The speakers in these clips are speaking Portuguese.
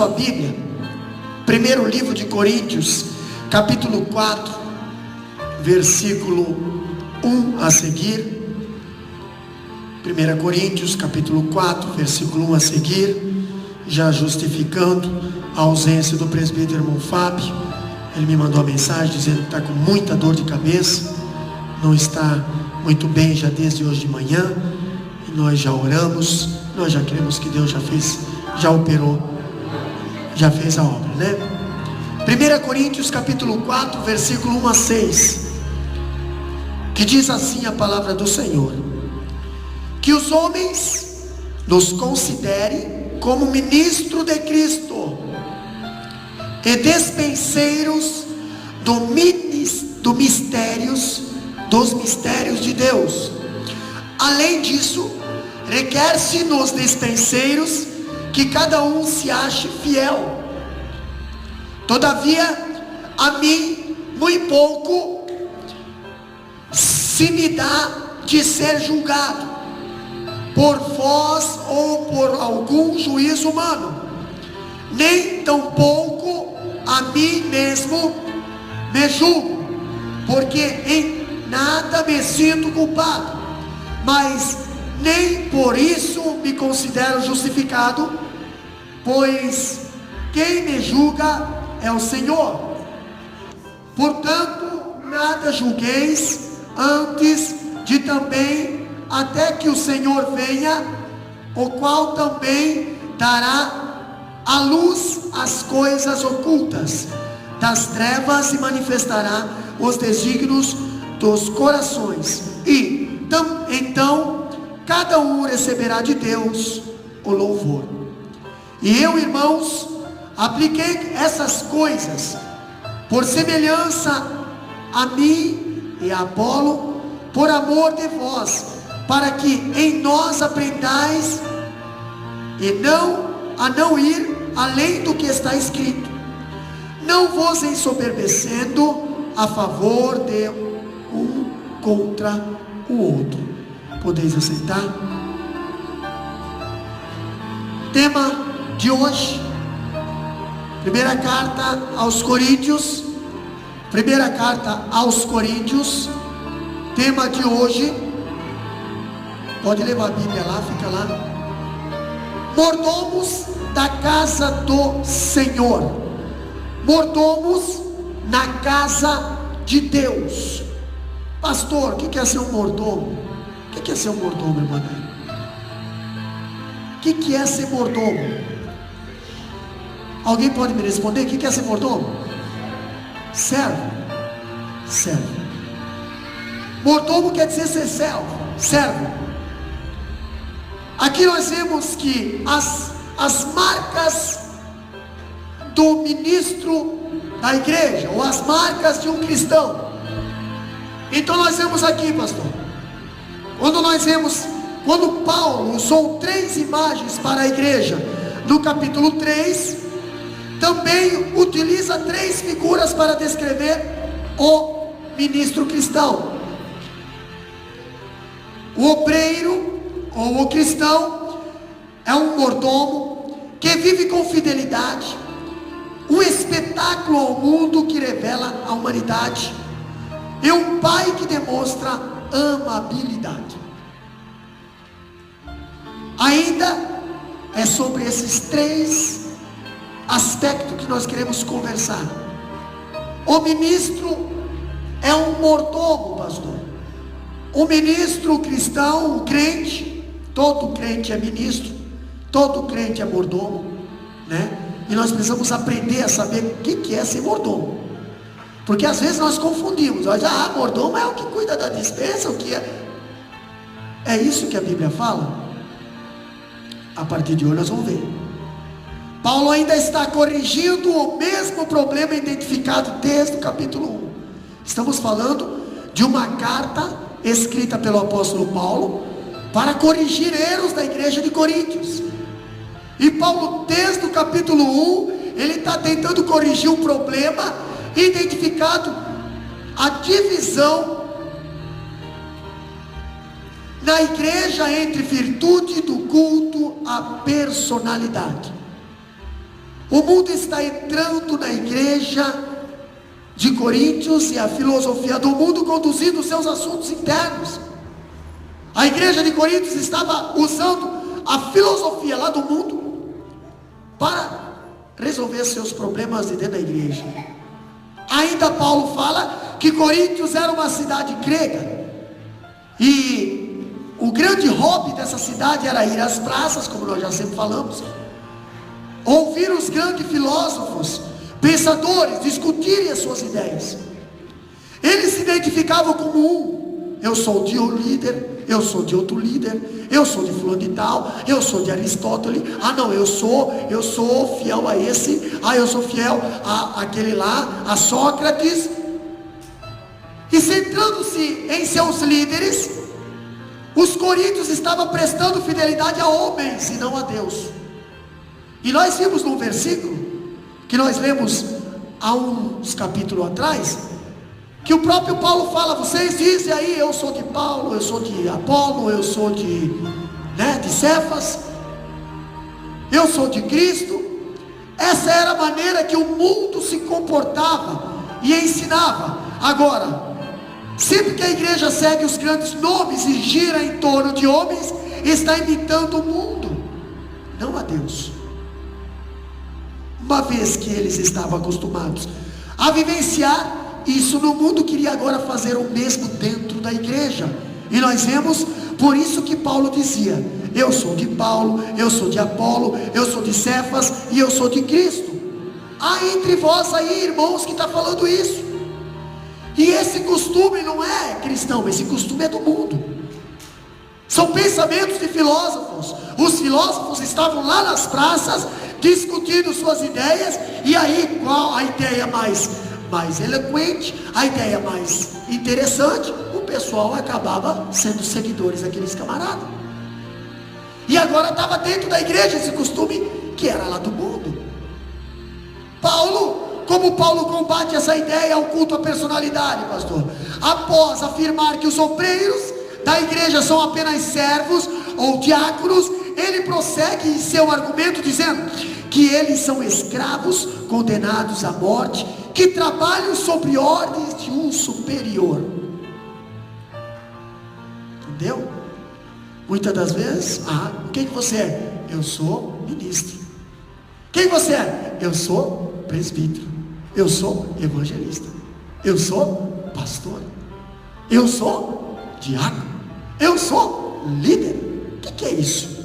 sua Bíblia, primeiro livro de Coríntios, capítulo 4, versículo 1 a seguir. 1 Coríntios, capítulo 4, versículo 1 a seguir. Já justificando a ausência do presbítero irmão Fábio, ele me mandou a mensagem dizendo que está com muita dor de cabeça, não está muito bem já desde hoje de manhã, e nós já oramos, nós já cremos que Deus já operou, já fez a obra, né? 1 Coríntios capítulo 4, versículo 1 a 6, que diz assim a palavra do Senhor: que os homens nos considerem como ministro de Cristo e despenseiros dos mistérios de Deus. Além disso, requer-se nos despenseiros que cada um se ache fiel. Todavia, a mim muito pouco se me dá de ser julgado por vós ou por algum juízo humano, nem tampouco a mim mesmo me julgo, porque em nada me sinto culpado, mas nem por isso me considero justificado, pois quem me julga é o Senhor. Portanto, nada julgueis antes de também até que o Senhor venha, o qual também dará à luz as coisas ocultas das trevas e manifestará os desígnios dos corações, e então cada um receberá de Deus o louvor. E eu, irmãos, apliquei essas coisas por semelhança a mim e a Apolo, por amor de vós, para que em nós aprendais e a não ir além do que está escrito, não vos ensoberbecendo a favor de um contra o outro. Podeis aceitar? Tema de hoje, primeira carta aos Coríntios, tema de hoje, pode levar a Bíblia lá, fica lá. Mordomos da casa do Senhor, mordomos na casa de Deus. Pastor, o que é ser um mordomo? O que é ser um mordomo, irmã? O que é ser mordomo? Alguém pode me responder? O que é ser mordomo? Servo. Mordomo quer dizer ser servo. Aqui nós vemos que as marcas do ministro da igreja, ou as marcas de um cristão. Então nós vemos aqui, pastor, quando Paulo usou 3 imagens para a igreja, no capítulo 3, também utiliza 3 figuras para descrever o ministro cristão. O obreiro, ou o cristão, é um mordomo que vive com fidelidade, um espetáculo ao mundo que revela a humanidade, e um pai que demonstra amabilidade. Ainda é sobre esses 3 aspectos que nós queremos conversar. O ministro é um mordomo, pastor. O ministro cristão, o crente, todo crente é ministro, todo crente é mordomo, né? E nós precisamos aprender a saber o que é ser mordomo, porque às vezes nós confundimos. Mordomo é o que cuida da despensa, o que é isso que a Bíblia fala? A partir de hoje nós vamos ver. Paulo ainda está corrigindo o mesmo problema identificado desde o capítulo 1. Estamos falando de uma carta escrita pelo apóstolo Paulo para corrigir erros da igreja de Coríntios. E Paulo, desde o capítulo 1, ele está tentando corrigir o problema identificado, a divisão na igreja entre virtude do culto à personalidade. O mundo está entrando na igreja de Coríntios e a filosofia do mundo conduzindo os seus assuntos internos. A igreja de Coríntios estava usando a filosofia lá do mundo para resolver seus problemas de dentro da igreja. Ainda Paulo fala que Coríntios era uma cidade grega, e o grande hobby dessa cidade era ir às praças, como nós já sempre falamos, ouvir os grandes filósofos, pensadores, discutirem as suas ideias. Eles se identificavam como um: eu sou de um líder, eu sou de outro líder, eu sou de fulano de tal, eu sou de Aristóteles, não, eu sou fiel a esse, eu sou fiel a aquele lá, a Sócrates. E centrando-se em seus líderes, os coríntios estavam prestando fidelidade a homens e não a Deus. E nós vimos num versículo que nós lemos há uns capítulos atrás, que o próprio Paulo fala: vocês dizem aí, eu sou de Paulo, eu sou de Apolo, eu sou de Cefas, eu sou de Cristo. Essa era a maneira que o mundo se comportava e ensinava. Agora, sempre que a igreja segue os grandes nomes e gira em torno de homens, está imitando o mundo, não a Deus. Uma vez que eles estavam acostumados a vivenciar isso no mundo, queria agora fazer o mesmo dentro da igreja. E nós vemos, por isso que Paulo dizia: eu sou de Paulo, eu sou de Apolo, eu sou de Cefas e eu sou de Cristo. Há entre vós aí irmãos que está falando isso. E esse costume não é cristão, esse costume é do mundo. São pensamentos de filósofos. Os filósofos estavam lá nas praças discutindo suas ideias. E aí, qual a ideia mais eloquente, a ideia mais interessante, o pessoal acabava sendo seguidores daqueles camaradas. E agora estava dentro da igreja esse costume que era lá do mundo. Como Paulo combate essa ideia ao culto à personalidade, pastor? Após afirmar que os obreiros da igreja são apenas servos ou diáconos, ele prossegue em seu argumento dizendo que eles são escravos condenados à morte, que trabalham sob ordens de um superior. Entendeu? Muitas das vezes, quem que você é? Eu sou ministro. Quem você é? Eu sou presbítero. Eu sou evangelista. Eu sou pastor. Eu sou diácono. Eu sou líder. O que é isso?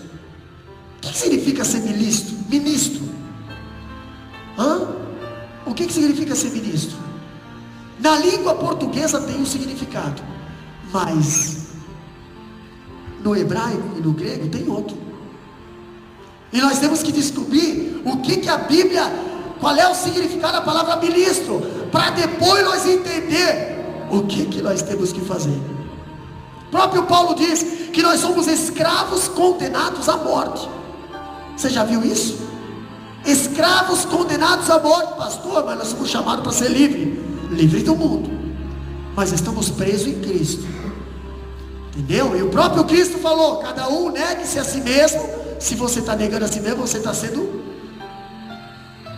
O que significa ser ministro? O que significa ser ministro? Na língua portuguesa tem um significado, mas no hebraico e no grego tem outro. E nós temos que descobrir o que a Bíblia, qual é o significado da palavra ministro, para depois nós entender o que nós temos que fazer. O próprio Paulo diz que nós somos escravos condenados à morte. Você já viu isso? Escravos condenados à morte. Pastor, mas nós somos chamados para ser livre do mundo, mas estamos presos em Cristo. Entendeu? E o próprio Cristo falou: cada um negue-se a si mesmo. Se você está negando a si mesmo, você está sendo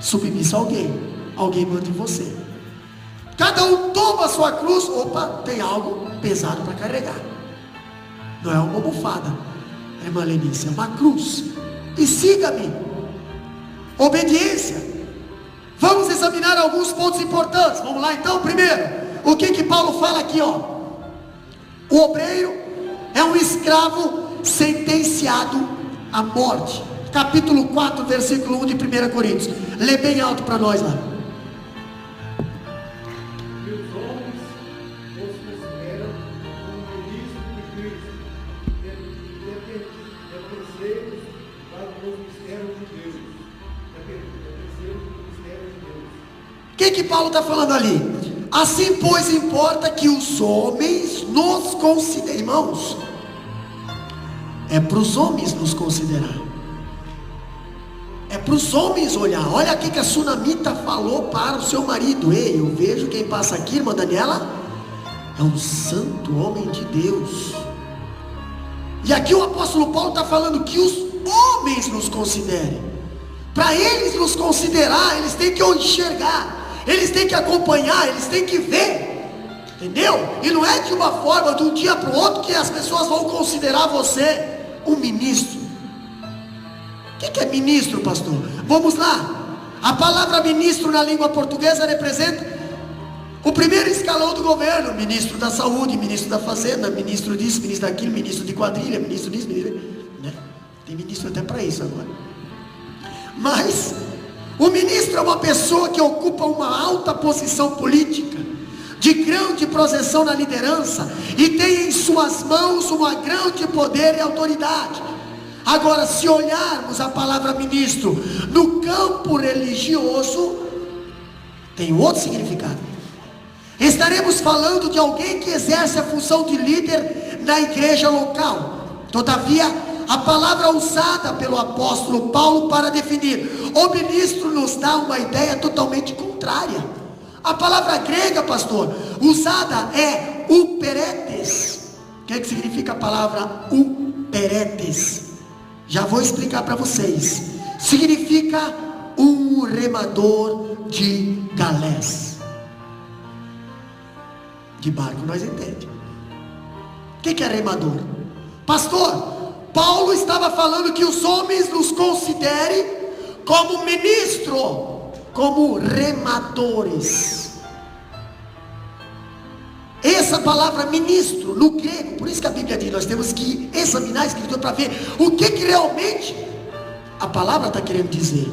submisso a alguém manda em você. Cada um toma a sua cruz. Tem algo pesado para carregar. Não é uma almofada, irmã Lenice, é uma cruz. E siga-me. Obediência. Vamos examinar alguns pontos importantes. Vamos lá então. Primeiro, o que Paulo fala aqui, O obreiro é um escravo sentenciado à morte. Capítulo 4, versículo 1 de 1 Coríntios. Lê bem alto para nós lá. E os homens os consideram como ministros de Cristo, defenseiros do mistério de Deus. O que Paulo está falando ali? Assim, pois, importa que os homens nos considerem. Irmãos, é para os homens nos considerar. É para os homens olhar. Olha o que a sunamita falou para o seu marido. Ei, eu vejo quem passa aqui, irmã Daniela, é um santo homem de Deus. E aqui o apóstolo Paulo está falando que os homens nos considerem. Para eles nos considerar, eles têm que enxergar, eles têm que acompanhar, eles têm que ver, entendeu? E não é de uma forma, de um dia para o outro, que as pessoas vão considerar você um ministro. O que é ministro, pastor? Vamos lá. A palavra ministro na língua portuguesa representa o primeiro escalão do governo: ministro da saúde, ministro da fazenda, ministro disso, ministro daquilo, ministro de quadrilha, ministro disso, né? Tem ministro até para isso agora. Mas o ministro é uma pessoa que ocupa uma alta posição política, de grande projeção na liderança, e tem em suas mãos um grande poder e autoridade. Agora, se olharmos a palavra ministro no campo religioso, tem outro significado. Estaremos falando de alguém que exerce a função de líder na igreja local. Todavia, a palavra usada pelo apóstolo Paulo para definir o ministro nos dá uma ideia totalmente contrária. A palavra grega, pastor, usada é uperetes. O que significa a palavra uperetes? Já vou explicar para vocês. Significa um remador de galés, de barco, nós entendemos. O que é remador? Pastor, Paulo estava falando que os homens nos considerem como ministro, como remadores. Essa palavra ministro no grego, por isso que a Bíblia diz, nós temos que examinar a escritura para ver o que realmente a palavra está querendo dizer.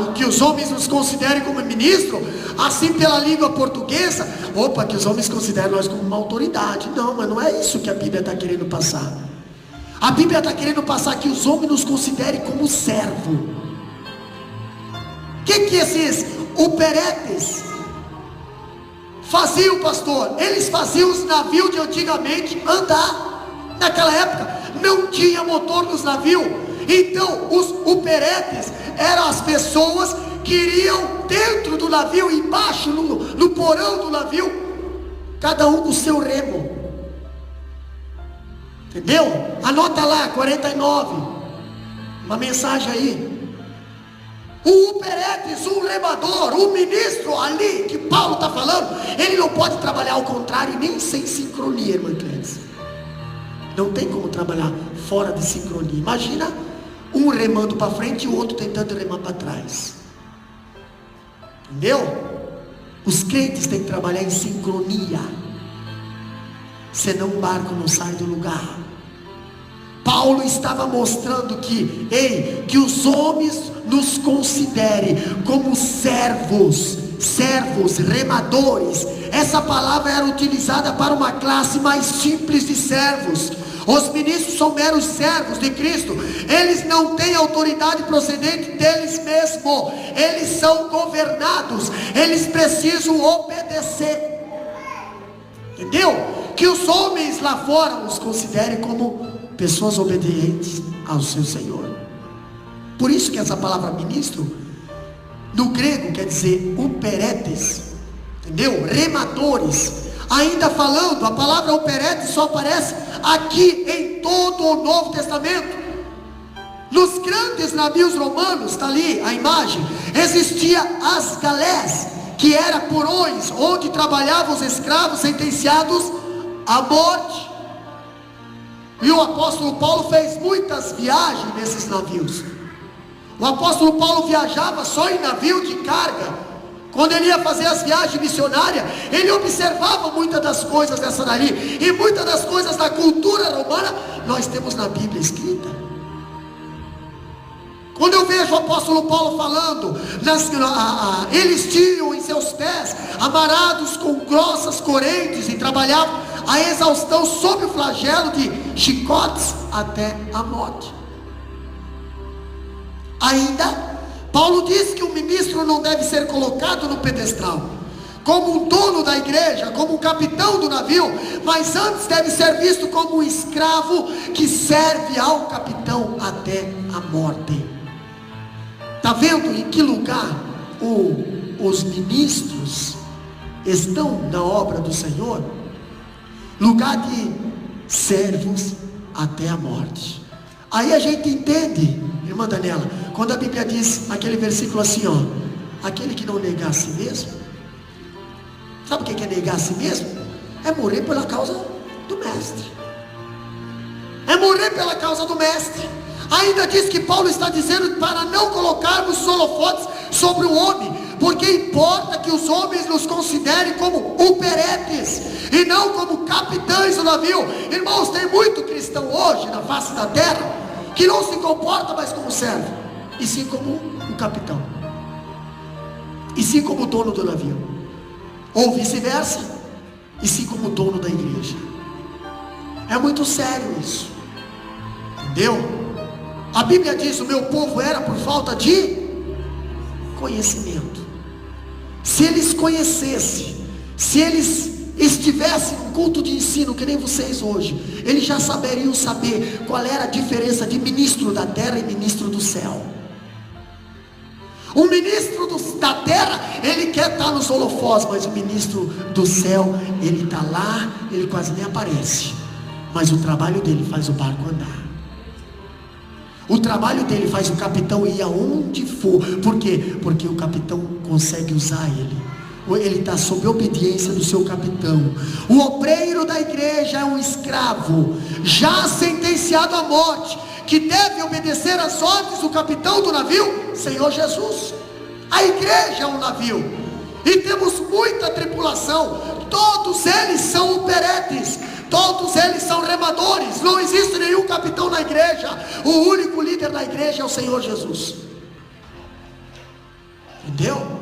O que os homens nos considerem como ministro, assim pela língua portuguesa, que os homens consideram nós como uma autoridade. Não, mas não é isso que a Bíblia está querendo passar. A Bíblia está querendo passar que os homens nos considerem como servo. O que esses operetes faziam, pastor? Eles faziam os navios de antigamente andar. Naquela época não tinha motor nos navios. Então os operetes eram as pessoas que iriam dentro do navio, embaixo no porão do navio, cada um com o seu remo. Entendeu? Anota lá, 49, uma mensagem aí. O uperetes, um remador, um ministro ali que Paulo está falando, ele não pode trabalhar ao contrário, nem sem sincronia, irmã Clécia. Não tem como trabalhar fora de sincronia. Imagina um remando para frente e o outro tentando remar para trás. Entendeu? Os crentes têm que trabalhar em sincronia, senão o barco não sai do lugar. Paulo estava mostrando que os homens nos considerem como servos, remadores. Essa palavra era utilizada para uma classe mais simples de servos. Os ministros são meros servos de Cristo. Eles não têm autoridade procedente deles mesmos. Eles são governados. Eles precisam obedecer. Entendeu? Que os homens lá fora os considerem como pessoas obedientes ao seu Senhor. Por isso que essa palavra ministro no grego quer dizer operetes, entendeu? Remadores. Ainda falando, a palavra operetes só aparece aqui em todo o Novo Testamento. Nos grandes navios romanos, está ali a imagem, existia as galés, que era porões onde trabalhavam os escravos sentenciados à morte. E o apóstolo Paulo fez muitas viagens nesses navios. O apóstolo Paulo viajava só em navio de carga. Quando ele ia fazer as viagens missionárias, ele observava muitas das coisas dessa dali. E muitas das coisas da cultura romana nós temos na Bíblia escrita. Quando eu vejo o apóstolo Paulo falando, eles tinham em seus pés amarrados com grossas correntes e trabalhavam a exaustão sob o flagelo de chicotes até a morte. Ainda, Paulo diz que o ministro não deve ser colocado no pedestal como um dono da igreja, como um capitão do navio, mas antes deve ser visto como um escravo que serve ao capitão até a morte. Está vendo em que lugar os ministros estão na obra do Senhor? Lugar de servos até a morte. Aí a gente entende, irmão Irmã Daniela, quando a Bíblia diz aquele versículo assim, ó, aquele que não negar a si mesmo, sabe o que é negar a si mesmo? É morrer pela causa do mestre. É morrer pela causa do mestre. Ainda diz que Paulo está dizendo para não colocarmos os holofotes sobre o homem, porque importa que os homens nos considerem como operetes e não como capitães do navio. Irmãos, tem muito cristão hoje na face da terra que não se comporta mais como servo, e sim como um capitão, e sim como o dono do navio, ou vice-versa, e sim como o dono da igreja. É muito sério isso, entendeu? A Bíblia diz: o meu povo era por falta de conhecimento. Se eles conhecessem, se eles estivessem em culto de ensino que nem vocês hoje, eles já saberiam saber qual era a diferença de ministro da terra e ministro do céu. O ministro da terra, ele quer estar nos holofotes, mas o ministro do céu, ele está lá, ele quase nem aparece, mas o trabalho dele faz o barco andar. O trabalho dele faz o capitão ir aonde for. Por quê? Porque o capitão consegue usar ele. Ele está sob obediência do seu capitão. O obreiro da igreja é um escravo, já sentenciado à morte, que deve obedecer às ordens do capitão do navio, Senhor Jesus. A igreja é um navio, e temos muita tripulação. Todos eles são operetes, todos eles são remadores. Não existe nenhum capitão na igreja. O único líder da igreja é o Senhor Jesus. Entendeu?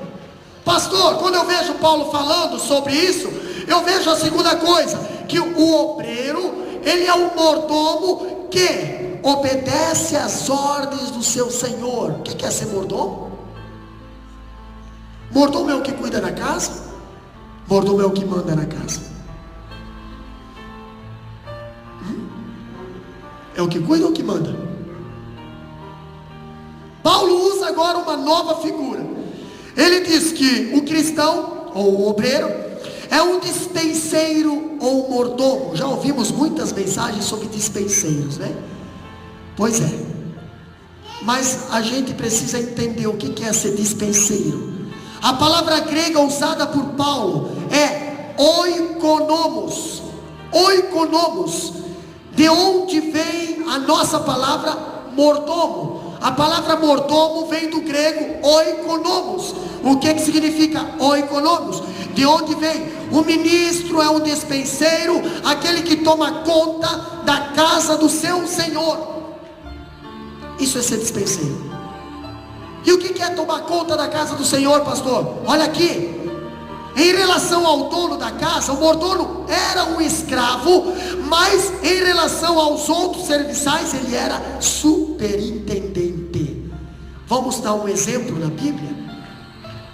Pastor, quando eu vejo Paulo falando sobre isso, eu vejo a segunda coisa, que o obreiro, ele é um mordomo que obedece às ordens do seu senhor. O que é ser mordomo? Mordomo é o que cuida da casa. Mordomo é o que manda na casa. É o que cuida ou o que manda? Paulo usa agora uma nova figura. Ele diz que o cristão, ou o obreiro, é um dispenseiro ou mordomo. Já ouvimos muitas mensagens sobre dispenseiros, né? Pois é. Mas a gente precisa entender o que é ser dispenseiro. A palavra grega usada por Paulo é oikonomos. Oikonomos. De onde vem a nossa palavra mordomo? A palavra mordomo vem do grego oikonomos. O que significa oikonomos? De onde vem? O ministro é um dispenseiro, aquele que toma conta da casa do seu senhor. Isso é ser dispenseiro. E o que é tomar conta da casa do Senhor, pastor? Olha aqui. Em relação ao dono da casa, o mordomo era um escravo, mas em relação aos outros serviçais, ele era superintendente. Vamos dar um exemplo na Bíblia,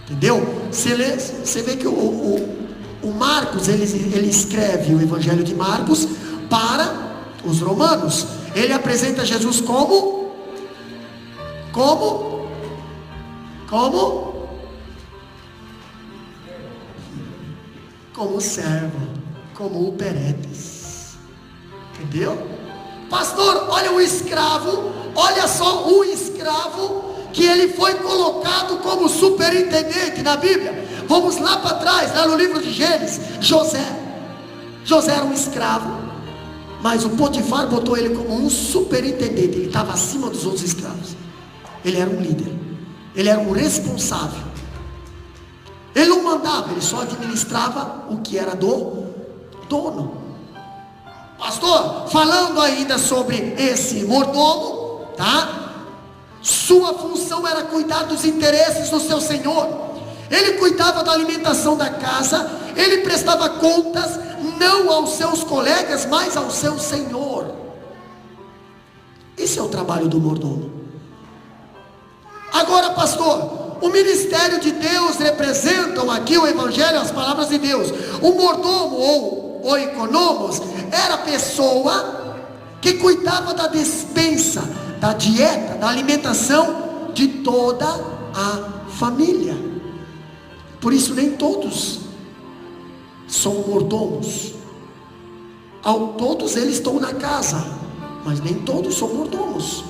entendeu? Você vê que o Marcos, ele escreve o Evangelho de Marcos para os romanos. Ele apresenta Jesus como servo, como operetes. Entendeu? Pastor, olha o escravo, olha só o escravo que ele foi colocado como superintendente na Bíblia. Vamos lá para trás, lá no livro de Gênesis. José era um escravo, mas o Potifar botou ele como um superintendente. Ele estava acima dos outros escravos. Ele era um líder, ele era um responsável. Ele não mandava, ele só administrava o que era do dono. Pastor, falando ainda sobre esse mordomo, tá? Sua função era cuidar dos interesses do seu senhor. Ele cuidava da alimentação da casa. Ele prestava contas não aos seus colegas, mas ao seu senhor. Esse é o trabalho do mordomo. Agora, pastor, o ministério de Deus representam aqui o Evangelho, as palavras de Deus. O mordomo ou oikonomos era a pessoa que cuidava da despensa, da dieta, da alimentação de toda a família. Por isso nem todos são mordomos. Todos eles estão na casa, mas nem todos são mordomos.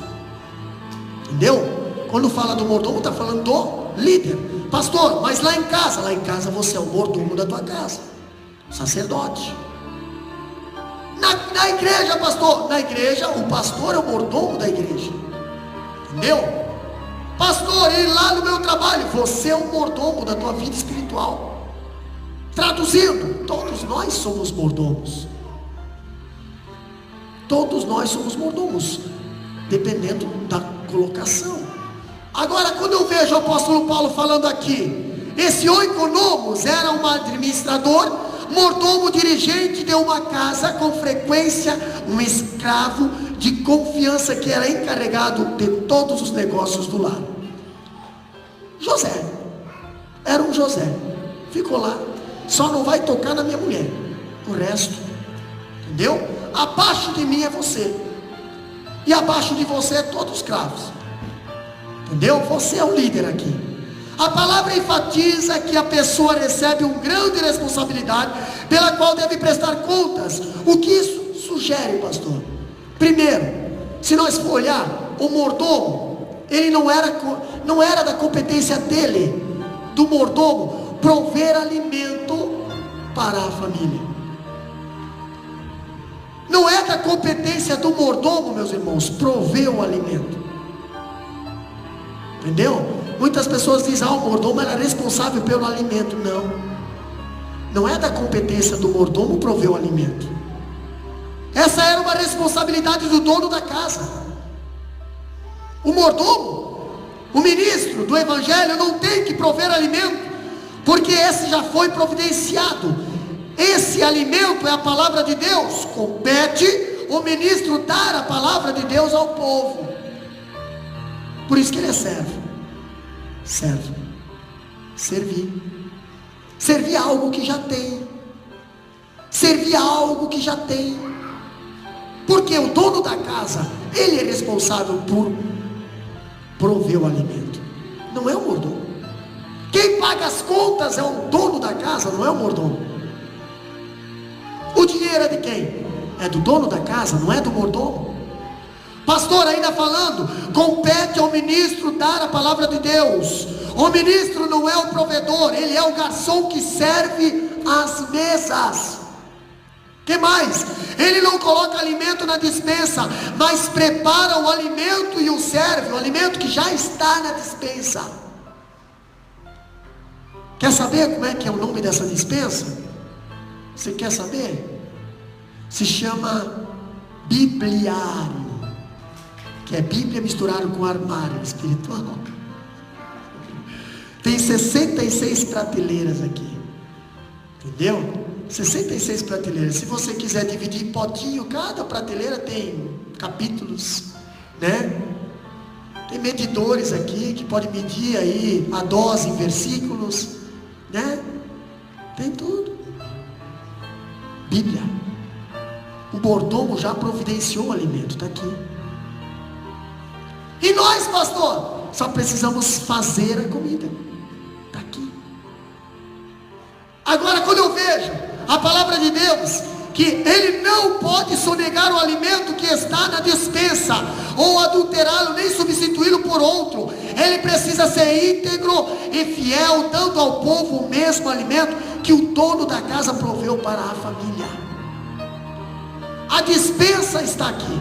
Entendeu? Quando fala do mordomo, está falando do líder. Pastor, mas lá em casa você é o mordomo da tua casa, sacerdote. Na igreja, pastor, na igreja o pastor é o mordomo da igreja. Entendeu? Pastor, e lá no meu trabalho, você é o mordomo da tua vida espiritual. Traduzindo, todos nós somos mordomos. Todos nós somos mordomos, dependendo da colocação. Agora, quando eu vejo o apóstolo Paulo falando aqui, esse oikonomos era um administrador, mordomo, dirigente de uma casa, com frequência um escravo de confiança que era encarregado de todos os negócios do lar. José, era um José, ficou lá, só não vai tocar na minha mulher, o resto, entendeu? Abaixo de mim é você, e abaixo de você é todos os escravos, entendeu? Você é o líder aqui. A palavra enfatiza que a pessoa recebe uma grande responsabilidade, pela qual deve prestar contas. O que isso sugere, pastor? Primeiro, se nós for olhar, o mordomo, ele não era da competência dele, do mordomo, prover alimento para a família. Não é da competência do mordomo, meus irmãos, prover o alimento. Entendeu? Muitas pessoas dizem, o mordomo era responsável pelo alimento. Não é da competência do mordomo prover o alimento. Essa era uma responsabilidade do dono da casa. O mordomo, o ministro do evangelho, não tem que prover alimento, porque esse já foi providenciado. Esse alimento é a palavra de Deus. Compete o ministro dar a palavra de Deus ao povo. Por isso que ele é servo. Servir a algo que já tem. Servir a algo que já tem. Porque o dono da casa, ele é responsável por prover o alimento. Não é o mordomo. Quem paga as contas é o dono da casa, não é o mordomo. O dinheiro é de quem? É do dono da casa, não é do mordomo. Pastor, ainda falando, compete ao ministro dar a palavra de Deus. O ministro não é o provedor, ele é o garçom que serve as mesas. Que mais? Ele não coloca alimento na despensa, mas prepara o alimento e o serve, o alimento que já está na despensa. Quer saber como é que é o nome dessa despensa? Você quer saber? Se chama bibliário, que é Bíblia misturada com armário espiritual. Tem 66 prateleiras aqui, entendeu? 66 prateleiras. Se você quiser dividir em potinho, cada prateleira tem capítulos, né? Tem medidores aqui que pode medir aí a dose em versículos, né? Tem tudo. Bíblia. O mordomo já providenciou o alimento, está aqui. E nós, pastor, só precisamos fazer a comida. Está aqui. Agora, quando eu vejo a palavra de Deus, que ele não pode sonegar o alimento que está na despensa, ou adulterá-lo, nem substituí-lo por outro. Ele precisa ser íntegro e fiel, dando ao povo o mesmo alimento que o dono da casa proveu para a família. A despensa está aqui.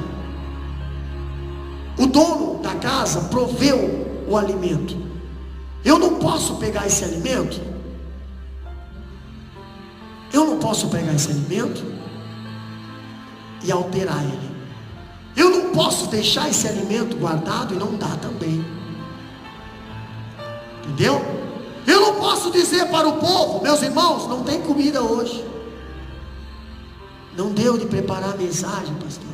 O dono da casa proveu o alimento. Eu não posso pegar esse alimento. Eu não posso pegar esse alimento e alterar ele. Eu não posso deixar esse alimento guardado e não dar também. Entendeu? Eu não posso dizer para o povo, meus irmãos, não tem comida hoje. Não deu de preparar a mensagem, pastor.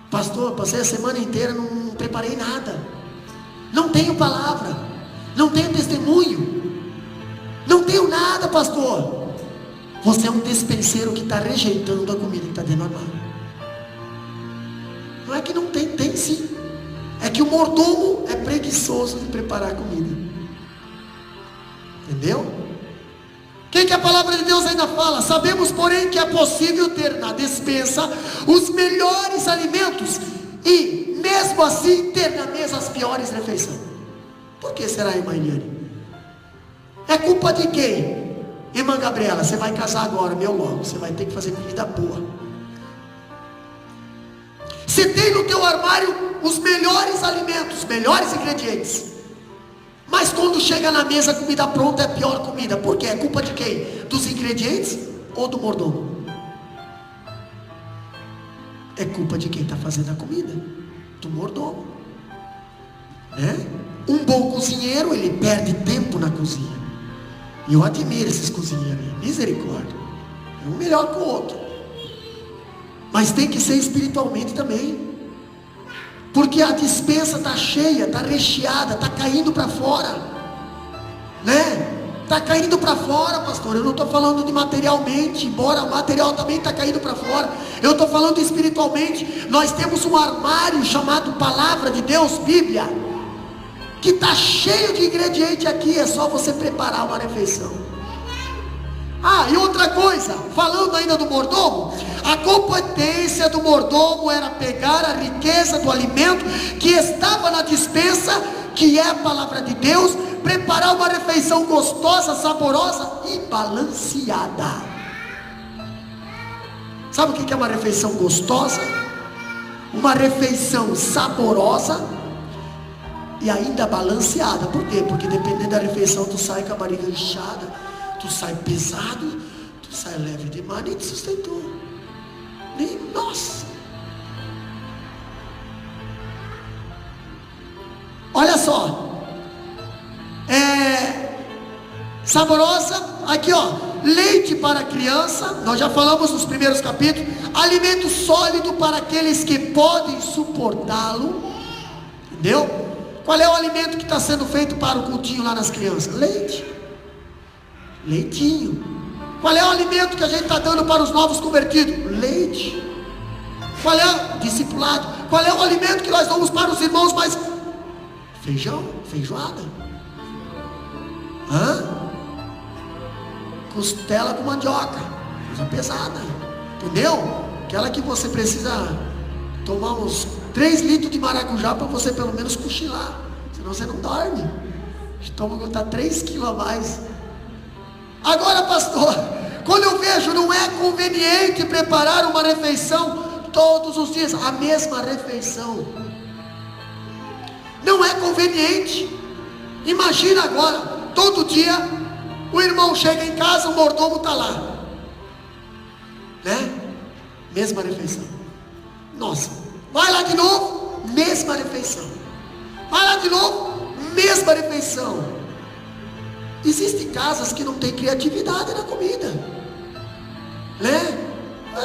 Pastor, passei a semana inteira, não preparei nada. Não tenho palavra. Não tenho testemunho. Não tenho nada, pastor. Você é um despenseiro que está rejeitando a comida que está dentro do armário. Não é que não tem, tem sim. É que o mordomo é preguiçoso de preparar a comida. Entendeu? O que a palavra de Deus ainda fala? Sabemos, porém, que é possível ter na despensa os melhores alimentos e mesmo assim ter na mesa as piores refeições. Por que será, irmã Eliane? É culpa de quem? Irmã Gabriela, você vai casar agora, meu logo, você vai ter que fazer comida boa. Você tem no teu armário os melhores alimentos, os melhores ingredientes, mas quando chega na mesa a comida pronta é a pior comida. Por quê? É culpa de quem? Dos ingredientes ou do mordomo? É culpa de quem está fazendo a comida, do mordomo, né? Um bom cozinheiro, ele perde tempo na cozinha. E eu admiro esses cozinheiros, misericórdia, é um melhor que o outro. Mas tem que ser espiritualmente também, porque a despensa está cheia, está recheada, está caindo para fora, né? Está caindo para fora, pastor. Eu não estou falando de materialmente, embora o material também está caindo para fora. Eu estou falando espiritualmente. Nós temos um armário chamado Palavra de Deus, Bíblia, que está cheio de ingrediente aqui. É só você preparar uma refeição. Ah, e outra coisa, falando ainda do mordomo, a competência do mordomo era pegar a riqueza do alimento que estava na despensa, que é a palavra de Deus, preparar uma refeição gostosa, saborosa e balanceada. Sabe o que é uma refeição gostosa? Uma refeição saborosa e ainda balanceada. Por quê? Porque dependendo da refeição, tu sai com a barriga inchada, tu sai pesado, tu sai leve demais, nem te sustentou. Nem, nossa. Olha só. Saborosa, aqui ó, leite para a criança, nós já falamos nos primeiros capítulos. Alimento sólido para aqueles que podem suportá-lo. Entendeu? Qual é o alimento que está sendo feito para o cultinho lá nas crianças? Leite. Leitinho. Qual é o alimento que a gente está dando para os novos convertidos? Leite. Qual é o discipulado? Qual é o alimento que nós damos para os irmãos mais? Feijão, feijoada. Costela com mandioca, coisa pesada, entendeu? Aquela que você precisa tomar uns 3 litros de maracujá para você pelo menos cochilar, senão você não dorme. O estômago está 3 quilos a mais. Agora, pastor, quando eu vejo, não é conveniente preparar uma refeição todos os dias, a mesma refeição. Não é conveniente. Imagina agora, todo dia o irmão chega em casa, o mordomo está lá, né? Mesma refeição. Nossa, vai lá de novo, mesma refeição. Vai lá de novo, mesma refeição. Existem casas que não tem criatividade na comida, né?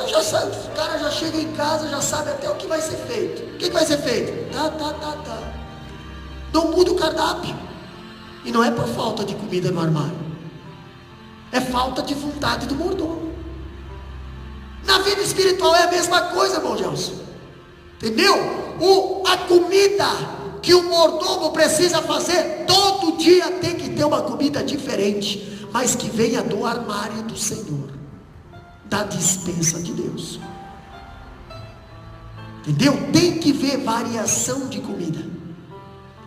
Já sabe, o cara já chega em casa, já sabe até o que vai ser feito. O que vai ser feito? Tá. Não muda o cardápio. E não é por falta de comida no armário, é falta de vontade do mordomo. Na vida espiritual é a mesma coisa, irmão Gelson. Entendeu? A comida que o mordomo precisa fazer, todo dia tem que ter uma comida diferente, mas que venha do armário do Senhor, da despensa de Deus. Entendeu? Tem que ver variação de comida.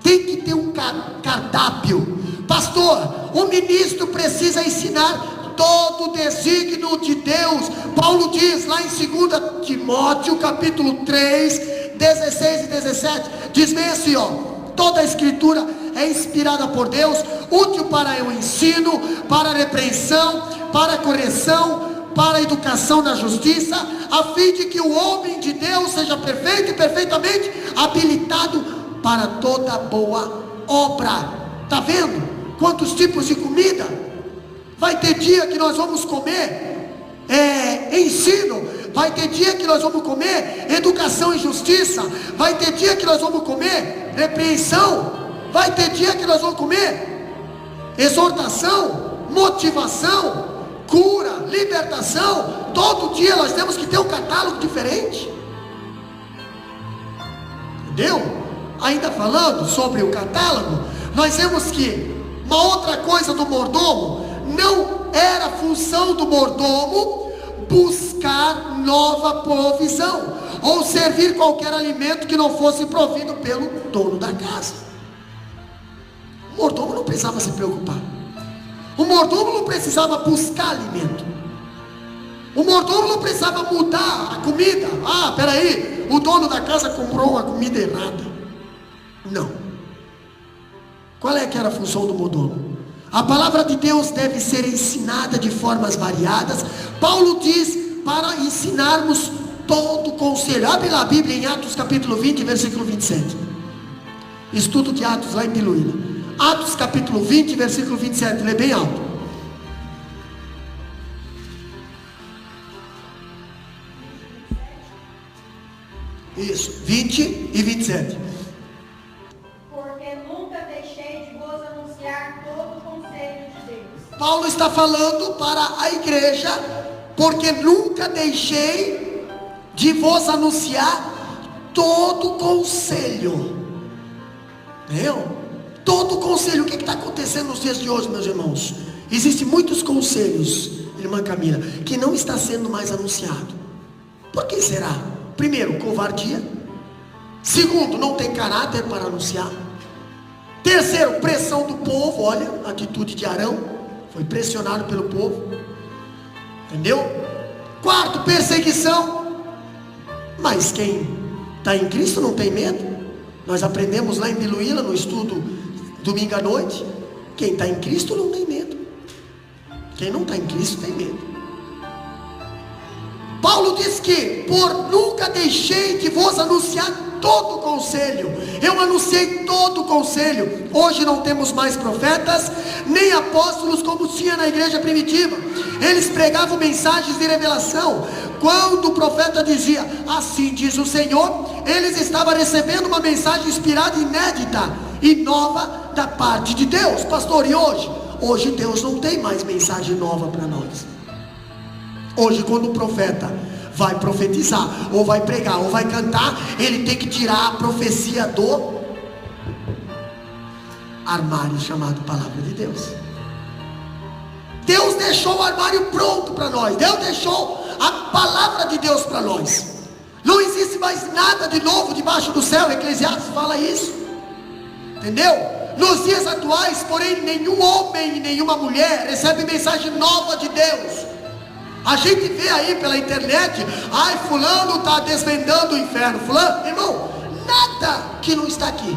Tem que ter um cardápio. Pastor, o ministro precisa ensinar todo o desígnio de Deus. Paulo diz lá em 2 Timóteo capítulo 3, 16 e 17, diz bem assim, ó: toda a escritura é inspirada por Deus, útil para o ensino, para a repreensão, para a correção, para a educação na justiça, a fim de que o homem de Deus seja perfeito e perfeitamente habilitado para toda boa obra. Está vendo quantos tipos de comida? Vai ter dia que nós vamos comer ensino, vai ter dia que nós vamos comer educação e justiça, vai ter dia que nós vamos comer repreensão, vai ter dia que nós vamos comer exortação, motivação, cura, libertação. Todo dia nós temos que ter um catálogo diferente. Entendeu? Ainda falando sobre o catálogo, nós vemos que uma outra coisa do mordomo, não era função do mordomo buscar nova provisão, ou servir qualquer alimento que não fosse provido pelo dono da casa. O mordomo não precisava se preocupar. O mordomo não precisava buscar alimento. O mordomo não precisava mudar a comida. Ah, peraí, o dono da casa comprou a comida errada. Não. Qual é que era a função do mordomo? A palavra de Deus deve ser ensinada de formas variadas. Paulo diz para ensinarmos todo conselho. Abre lá a Bíblia em Atos capítulo 20, versículo 27. Estudo de Atos lá em Biluína. Atos capítulo 20, versículo 27. Lê bem alto. Isso, 20 e 27. Porque nunca deixei de vos anunciar todo o conselho de Deus. Paulo está falando para a igreja, porque nunca deixei de vos anunciar todo o conselho. Entendeu? Todo o conselho. O que está acontecendo nos dias de hoje, meus irmãos? Existem muitos conselhos, irmã Camila, que não está sendo mais anunciado. Por que será? Primeiro, covardia. Segundo, não tem caráter para anunciar. Terceiro, pressão do povo. Olha a atitude de Arão, foi pressionado pelo povo. Entendeu? Quarto, perseguição. Mas quem está em Cristo não tem medo. Nós aprendemos lá em Biluína, no estudo domingo à noite. Quem está em Cristo não tem medo. Quem não está em Cristo tem medo. Paulo diz que por nunca deixei de vos anunciar todo o conselho. Eu anunciei todo o conselho. Hoje não temos mais profetas, nem apóstolos como tinha na igreja primitiva. Eles pregavam mensagens de revelação. Quando o profeta dizia, assim diz o Senhor, eles estavam recebendo uma mensagem inspirada, inédita e nova da parte de Deus. Pastor, e hoje? Hoje Deus não tem mais mensagem nova para nós. Hoje, quando o profeta vai profetizar, ou vai pregar, ou vai cantar, ele tem que tirar a profecia do armário chamado Palavra de Deus. Deus deixou o armário pronto para nós. Deus deixou a palavra de Deus para nós. Não existe mais nada de novo debaixo do céu. Eclesiastes fala isso. Entendeu? Nos dias atuais, porém, nenhum homem e nenhuma mulher recebe mensagem nova de Deus. A gente vê aí pela internet, ai, fulano está desvendando o inferno, fulano, irmão, nada que não está aqui.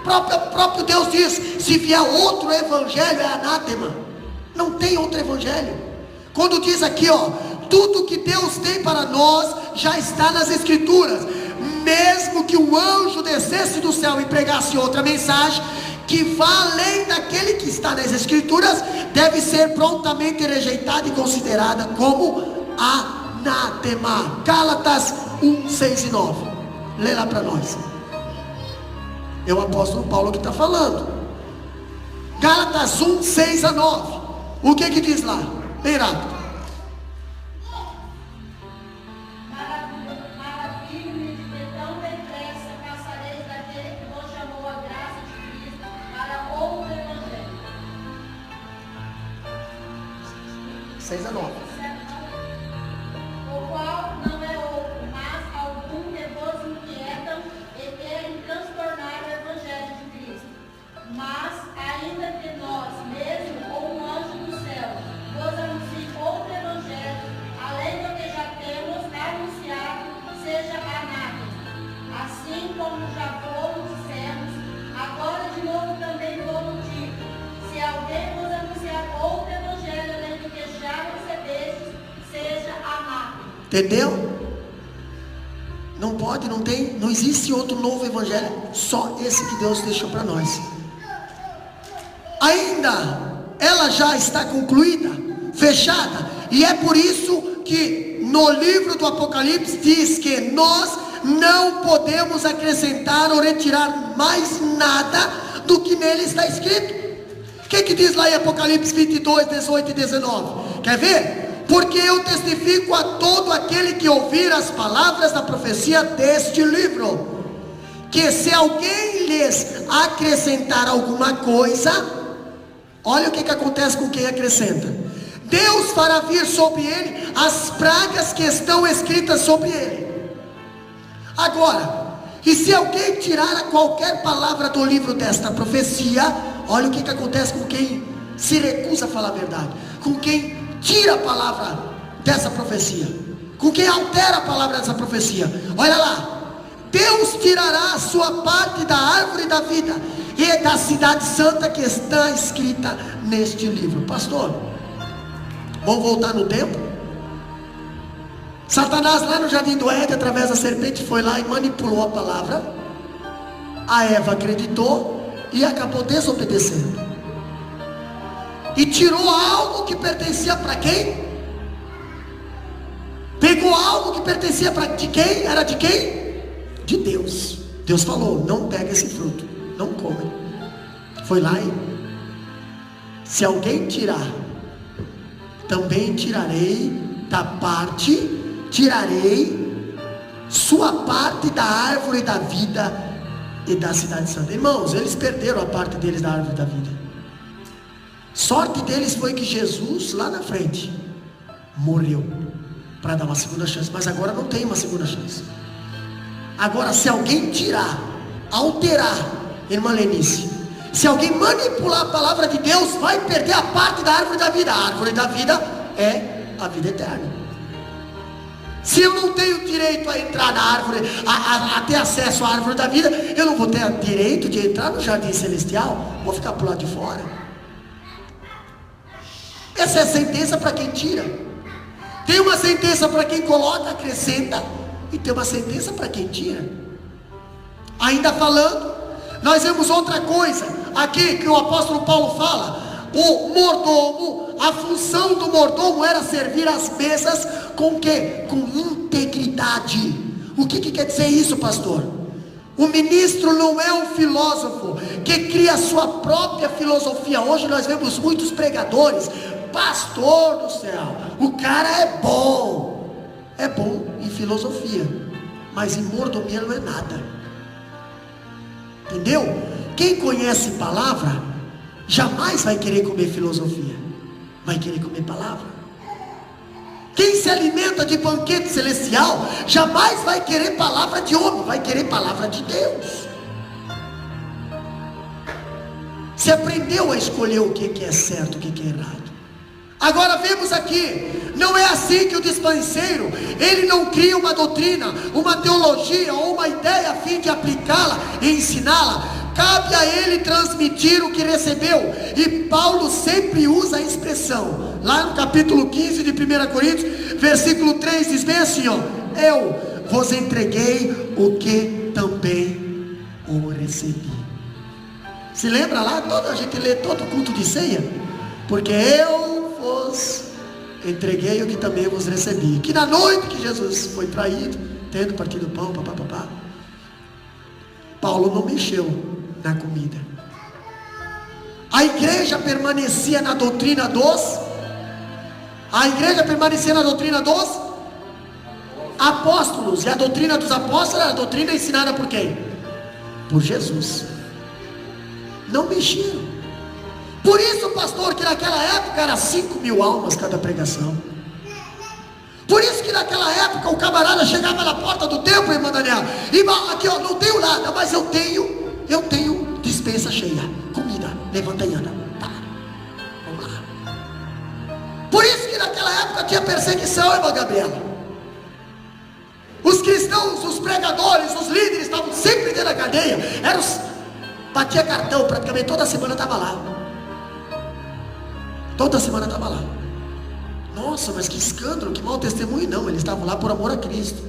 Próprio Deus diz, se vier outro evangelho é anátema. Não tem outro evangelho. Quando diz aqui, ó, tudo que Deus tem para nós já está nas escrituras. Mesmo que o anjo descesse do céu e pregasse outra mensagem que vá além daquele que está nas escrituras, deve ser prontamente rejeitada e considerada como anátema. Gálatas 1, 6 e 9. Lê lá para nós. É o apóstolo Paulo que está falando. Gálatas 1, 6 a 9. O que diz lá? Bem rápido. Maravilhe-me de que tão depressa passareis daquele que vos chamou a graça de Cristo para outro evangelho. 6 a 9. O qual não é outro, mas algum que vos inquietam e querem transtornar o evangelho de Cristo. Mas, ainda que nós, mesmo ou um anjo do céu, vos anuncie outro evangelho, além do que já temos anunciado, seja anátema. Assim como já vos dissemos, agora de novo também vos digo: se alguém vos anunciar outro evangelho além do que já recebestes, seja anátema. Entendeu? Não pode, não tem, não existe outro novo evangelho, só esse que Deus deixou para nós. Ainda, ela já está concluída, fechada, e é por isso que no livro do Apocalipse diz que nós não podemos acrescentar ou retirar mais nada do que nele está escrito. O que diz lá em Apocalipse 22, 18 e 19? Quer ver? Porque eu testifico a todo aquele que ouvir as palavras da profecia deste livro, que se alguém lhes acrescentar alguma coisa, olha o que acontece com quem acrescenta: Deus fará vir sobre ele as pragas que estão escritas sobre ele. Agora, e se alguém tirar qualquer palavra do livro desta profecia, olha o que acontece com quem se recusa a falar a verdade, com quem tira a palavra dessa profecia, com quem altera a palavra dessa profecia. Olha lá, Deus tirará a sua parte da árvore da vida e da cidade santa que está escrita neste livro. Pastor, vamos voltar no tempo? Satanás lá no jardim do Éden, através da serpente, foi lá e manipulou a palavra. A Eva acreditou e acabou desobedecendo, e tirou algo que pertencia para quem? Pegou algo que pertencia para de quem? Era de quem? De Deus. Deus falou: não pega esse fruto, não come. Foi lá e: se alguém tirar, também tirarei da parte, tirarei sua parte da árvore da vida e da cidade santa. Irmãos, eles perderam a parte deles da árvore da vida. Sorte deles foi que Jesus lá na frente morreu para dar uma segunda chance, mas agora não tem uma segunda chance. Agora, se alguém tirar, alterar, irmã Lenice, se alguém manipular a palavra de Deus, vai perder a parte da árvore da vida. A árvore da vida é a vida eterna. Se eu não tenho direito a entrar na árvore, a ter acesso à árvore da vida, eu não vou ter direito de entrar no jardim celestial, vou ficar por lá de fora. Essa é a sentença para quem tira. Tem uma sentença para quem coloca, acrescenta, e tem uma sentença para quem tira. Ainda falando, nós vemos outra coisa aqui que o apóstolo Paulo fala. O mordomo, a função do mordomo era servir as mesas com quê? Com integridade. O que quer dizer isso, pastor? O ministro não é um filósofo que cria a sua própria filosofia. Hoje nós vemos muitos pregadores, pastor do céu, o cara é bom em filosofia, mas em mordomia não é nada. Entendeu? Quem conhece palavra jamais vai querer comer filosofia, vai querer comer palavra. Quem se alimenta de banquete celestial jamais vai querer palavra de homem, vai querer palavra de Deus. Você aprendeu a escolher o que é certo, o que é errado. Agora vemos aqui, não é assim que o dispenseiro, ele não cria uma doutrina, uma teologia ou uma ideia a fim de aplicá-la e ensiná-la. Cabe a ele transmitir o que recebeu. E Paulo sempre usa a expressão, lá no capítulo 15 de 1 Coríntios, versículo 3, diz bem assim, ó: eu vos entreguei o que também o recebi. Se lembra lá? A gente lê todo culto de ceia, porque eu vos entreguei o que também vos recebi. Que na noite que Jesus foi traído, tendo partido o pão, papapá, Paulo não mexeu na comida. A igreja permanecia na doutrina dos apóstolos. E a doutrina dos apóstolos era a doutrina ensinada por quem? Por Jesus. Não mexiam. Por isso, pastor, que naquela época era 5.000 almas cada pregação. Por isso que naquela época o camarada chegava na porta do templo, irmã Daniela, e aqui ó, não tenho nada, mas eu tenho dispensa cheia, comida, levanta e anda, tá, vamos lá. Por isso que naquela época tinha perseguição, irmã Gabriela. Os cristãos, os pregadores, os líderes estavam sempre dentro da cadeia, batia cartão, praticamente toda semana estava lá. Toda semana estava lá. Nossa, mas que escândalo, que mau testemunho. Não, eles estavam lá por amor a Cristo.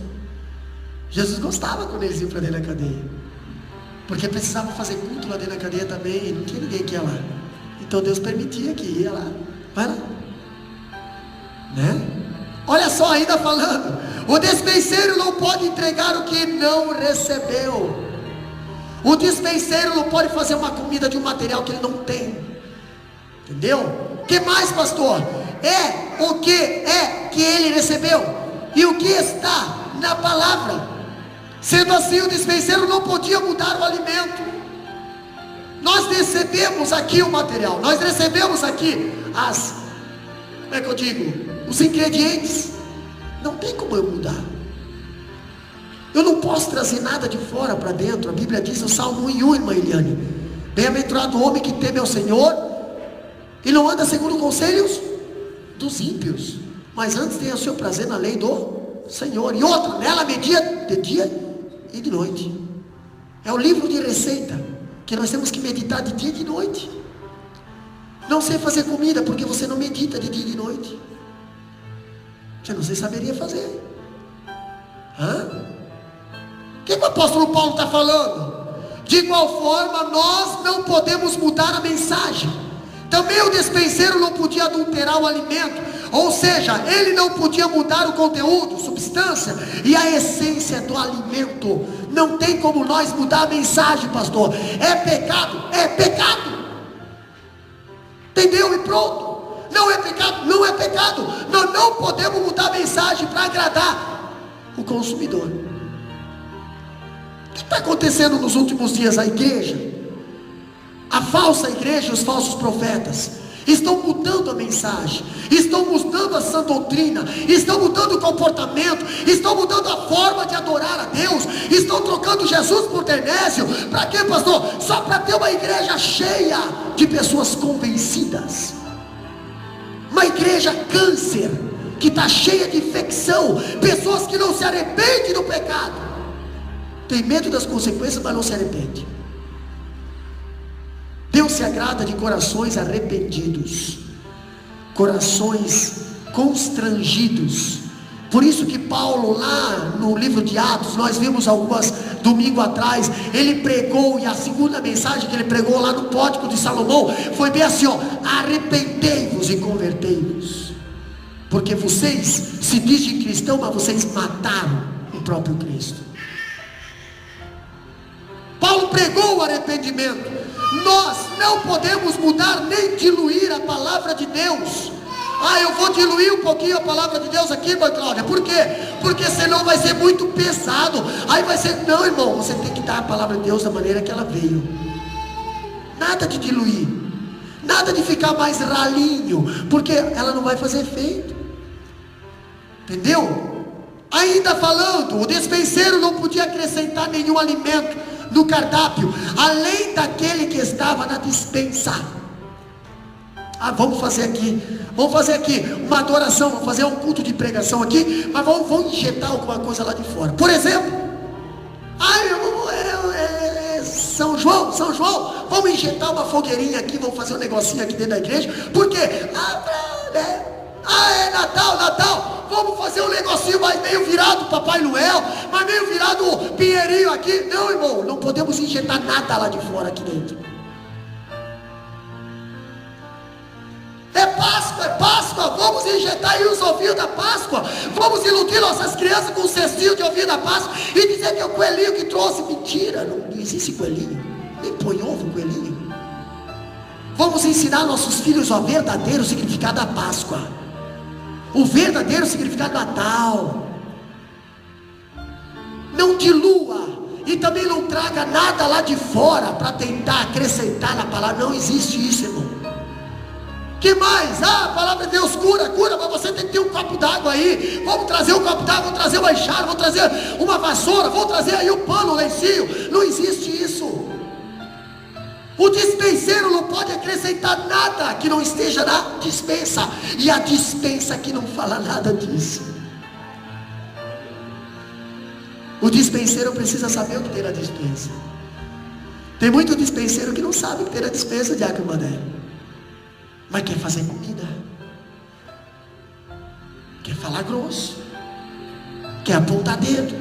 Jesus gostava quando eles iam para dentro da cadeia, porque precisava fazer culto lá dentro da cadeia também, e não tinha ninguém que ia lá. Então Deus permitia que ia lá. Vai lá, né? Olha só, ainda falando, o despenseiro não pode entregar o que não recebeu. O despenseiro não pode fazer uma comida de um material que ele não tem. Entendeu? O que mais, pastor? É o que ele recebeu e o que está na palavra. Sendo assim, o dispenseiro não podia mudar o alimento. Nós recebemos aqui o material, nós recebemos aqui como é que eu digo? Os ingredientes. Não tem como eu mudar. Eu não posso trazer nada de fora para dentro. A Bíblia diz no Salmo 1:1, irmã Eliane: bem-aventurado o homem que teme ao Senhor e não anda segundo conselhos dos ímpios, mas antes tem o seu prazer na lei do Senhor. E outra, nela media de dia e de noite. É o livro de receita que nós temos que meditar de dia e de noite. Não sei fazer comida porque você não medita de dia e de noite. Você não saberia fazer. O que o apóstolo Paulo está falando? De igual forma, nós não podemos mudar a mensagem. Também o despenseiro não podia adulterar o alimento. Ou seja, ele não podia mudar o conteúdo, substância e a essência do alimento. Não tem como nós mudar a mensagem, pastor. É pecado, é pecado. Entendeu? E pronto. Não é pecado, não é pecado. Nós não podemos mudar a mensagem para agradar o consumidor. O que está acontecendo nos últimos dias? A igreja, a falsa igreja, os falsos profetas estão mudando a mensagem, estão mudando a sã doutrina, estão mudando o comportamento, estão mudando a forma de adorar a Deus, estão trocando Jesus por Ternésio. Para quê, pastor? Só para ter uma igreja cheia de pessoas convencidas. Uma igreja câncer, que está cheia de infecção, pessoas que não se arrependem do pecado, tem medo das consequências, mas não se arrepende. Deus se agrada de corações arrependidos, corações constrangidos. Por isso que Paulo, lá no livro de Atos, nós vimos algumas domingo atrás, ele pregou, e a segunda mensagem que ele pregou lá no Pórtico de Salomão foi bem assim, arrependei-vos e convertei-vos, porque vocês se dizem cristão, mas vocês mataram o próprio Cristo. Paulo pregou o arrependimento. Nós não podemos mudar nem diluir a palavra de Deus. Eu vou diluir um pouquinho a palavra de Deus aqui, irmã Cláudia. Por quê? Porque senão vai ser muito pesado. Aí vai ser, não, irmão, você tem que dar a palavra de Deus da maneira que ela veio. Nada de diluir, nada de ficar mais ralinho, porque ela não vai fazer efeito. Entendeu? Ainda falando, o despenseiro não podia acrescentar nenhum alimento no cardápio, além daquele que estava na despensa. Vamos fazer aqui uma adoração, vamos fazer um culto de pregação aqui, mas vamos injetar alguma coisa lá de fora. Por exemplo, São João, vamos injetar uma fogueirinha aqui, vamos fazer um negocinho aqui dentro da igreja, porque é Natal, vamos fazer um negocinho mais meio virado Papai Noel, mas meio virado Pinheirinho aqui. Não, irmão, não podemos injetar nada lá de fora aqui dentro. É Páscoa, vamos injetar aí os ovinhos da Páscoa, vamos iludir nossas crianças com um cestinho de ovinho da Páscoa e dizer que é o coelhinho que trouxe. Mentira, não existe coelhinho, nem põe ovo coelhinho. Vamos ensinar nossos filhos o verdadeiro significado da Páscoa, o verdadeiro significado do Natal. Não dilua e também não traga nada lá de fora para tentar acrescentar na palavra. Não existe isso, irmão. Que mais? A palavra de Deus cura, mas você tem que ter um copo d'água aí. Vamos trazer um copo d'água, vamos trazer uma enxada, vamos trazer uma vassoura, vamos trazer aí um pano, um lencinho. Não existe isso. O despenseiro não pode acrescentar nada que não esteja na despensa, e a despensa aqui não fala nada disso. O despenseiro precisa saber o que tem na despensa. Tem muito despenseiro que não sabe o que tem na despensa, Diácono Mané, mas quer fazer comida, quer falar grosso, quer apontar dedo,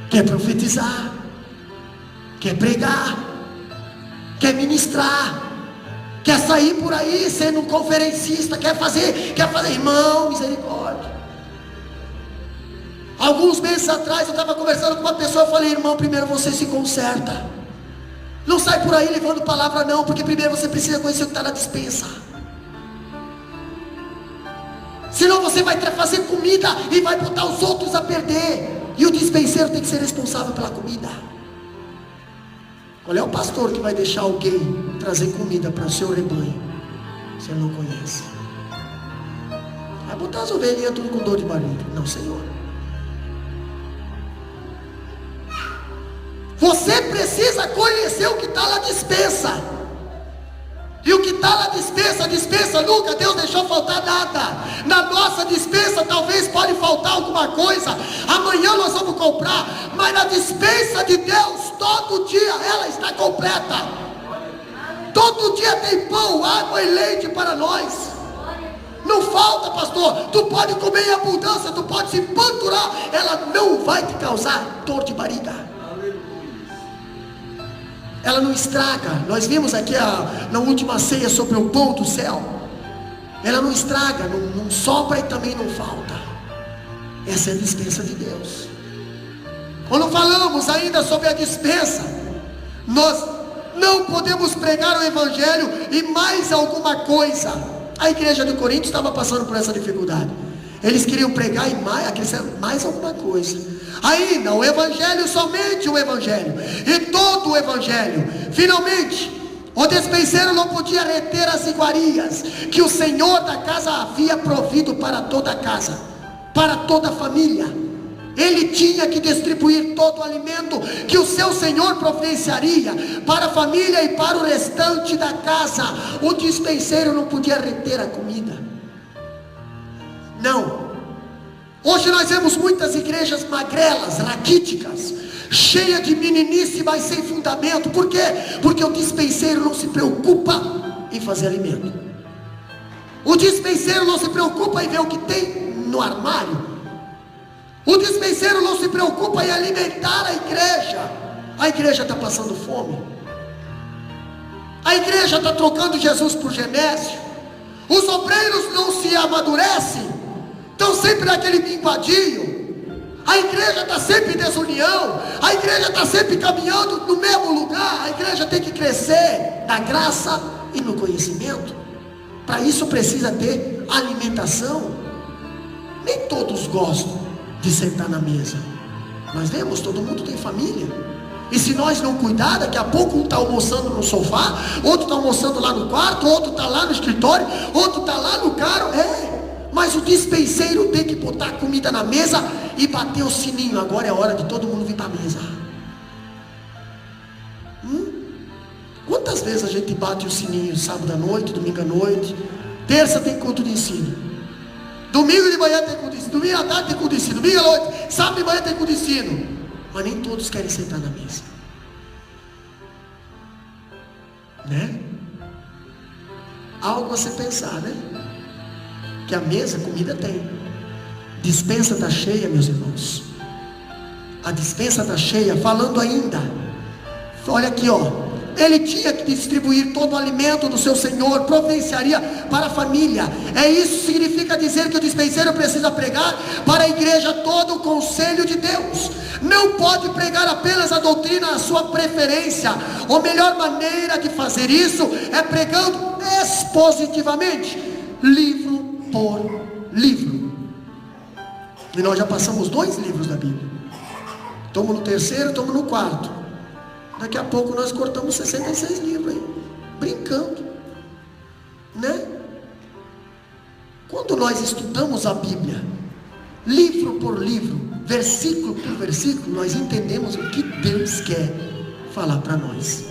quer profetizar, quer pregar, quer ministrar, quer sair por aí sendo um conferencista, quer fazer, irmão, misericórdia. Alguns meses atrás eu estava conversando com uma pessoa, eu falei, irmão, primeiro você se conserta. Não sai por aí levando palavra não, porque primeiro você precisa conhecer o que está na despensa. Senão você vai fazer comida e vai botar os outros a perder. E o despenseiro tem que ser responsável pela comida. Qual é o pastor que vai deixar alguém trazer comida para o seu rebanho, se ele não conhece? botar as ovelhinhas tudo com dor de barriga. Não, Senhor. Você precisa conhecer o que está na despensa. E o que está na despensa, a despensa nunca Deus deixou faltar nada. Na nossa despensa talvez pode faltar alguma coisa. Amanhã nós vamos comprar. Mas na despensa de Deus, todo dia ela está completa. Todo dia tem pão, água e leite para nós. Não falta, pastor. Tu pode comer em abundância, tu pode se panturar. Ela não vai te causar dor de barriga. Ela não estraga. Nós vimos aqui na última ceia sobre o pão do céu. Ela não estraga, não sobra e também não falta. Essa é a despensa de Deus. Quando falamos ainda sobre a despensa, nós não podemos pregar o evangelho e mais alguma coisa. A igreja de Corinto estava passando por essa dificuldade. Eles queriam pregar e mais alguma coisa. Ainda o evangelho, somente o evangelho, e todo o evangelho. Finalmente, o despenseiro não podia reter as iguarias que o Senhor da casa havia provido para toda a casa, para toda a família. Ele tinha que distribuir todo o alimento que o seu Senhor providenciaria para a família e para o restante da casa. O despenseiro não podia reter a comida. Não. Hoje nós vemos muitas igrejas magrelas, raquíticas, cheias de meninice, mas sem fundamento. Por quê? Porque o despenseiro não se preocupa em fazer alimento. O despenseiro não se preocupa em ver o que tem no armário. O despenseiro não se preocupa em alimentar a igreja. A igreja está passando fome. A igreja está trocando Jesus por Genésio. Os obreiros não se amadurecem. Estão sempre naquele minguadinho. A igreja está sempre em desunião. A igreja está sempre caminhando no mesmo lugar. A igreja tem que crescer na graça e no conhecimento. Para isso precisa ter alimentação. Nem todos gostam de sentar na mesa. Nós vemos, todo mundo tem família. E se nós não cuidar, daqui a pouco um está almoçando no sofá, outro está almoçando lá no quarto, outro está lá no escritório, outro está lá no carro. Mas o despenseiro tem que botar comida na mesa e bater o sininho. Agora é a hora de todo mundo vir para a mesa. Quantas vezes a gente bate o sininho? Sábado à noite, domingo à noite, terça tem culto de ensino, domingo de manhã tem culto de ensino, domingo à tarde tem culto de ensino, domingo à noite, sábado de manhã tem culto de ensino. Mas nem todos querem sentar na mesa, né? Algo a se pensar, né? Que a mesa, comida tem. Dispensa está cheia, meus irmãos. A dispensa está cheia. Falando ainda, olha aqui, ó. Ele tinha que distribuir todo o alimento do seu Senhor, providenciaria para a família. Isso significa dizer que o dispenseiro precisa pregar para a igreja todo o conselho de Deus. Não pode pregar apenas a doutrina à sua preferência. A melhor maneira de fazer isso é pregando expositivamente, livro por livro. E nós já passamos 2 livros da Bíblia. Estamos no 3º, estamos no 4º. Daqui a pouco nós cortamos 66 livros aí, brincando, né? Quando nós estudamos a Bíblia, livro por livro, versículo por versículo, nós entendemos o que Deus quer falar para nós.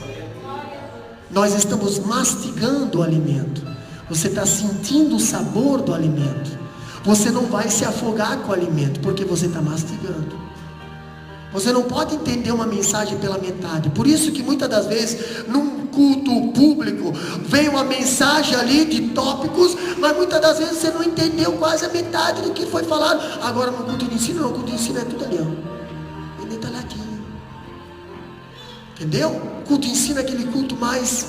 Nós estamos mastigando o alimento. Você está sentindo o sabor do alimento. Você não vai se afogar com o alimento, porque você está mastigando. Você não pode entender uma mensagem pela metade. Por isso que muitas das vezes num culto público vem uma mensagem ali de tópicos, mas muitas das vezes você não entendeu quase a metade do que foi falado. Agora no culto de ensino, não, o culto de ensino é tudo ali, ó, bem detalhadinho. Entendeu? O culto de ensino é aquele culto mais,